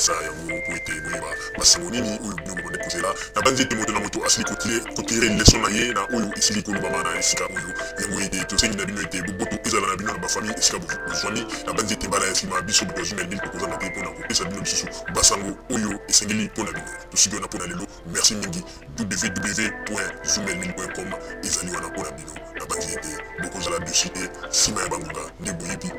kopesa yango po ete boyeba basango nini oyo bino bokodepozela na banzi ete moto na moto asili kotire leson na ye na oyo esili kolobama na esika oyo yango ete tosengi na bino ete boboto ezala na bino na bafamille esika bozwani na banzi ete mbala ya nsima biso bato ya Zumel Mil tokozanga te mpona kopesa bino lisusu basango oyo esengeli mpona bino tosiki wana mpona lelo merci mingi www.zumelmil.com ezali wana mpona bino na banzi ete bokozala dessus te nsima ya bangonga nde boyebi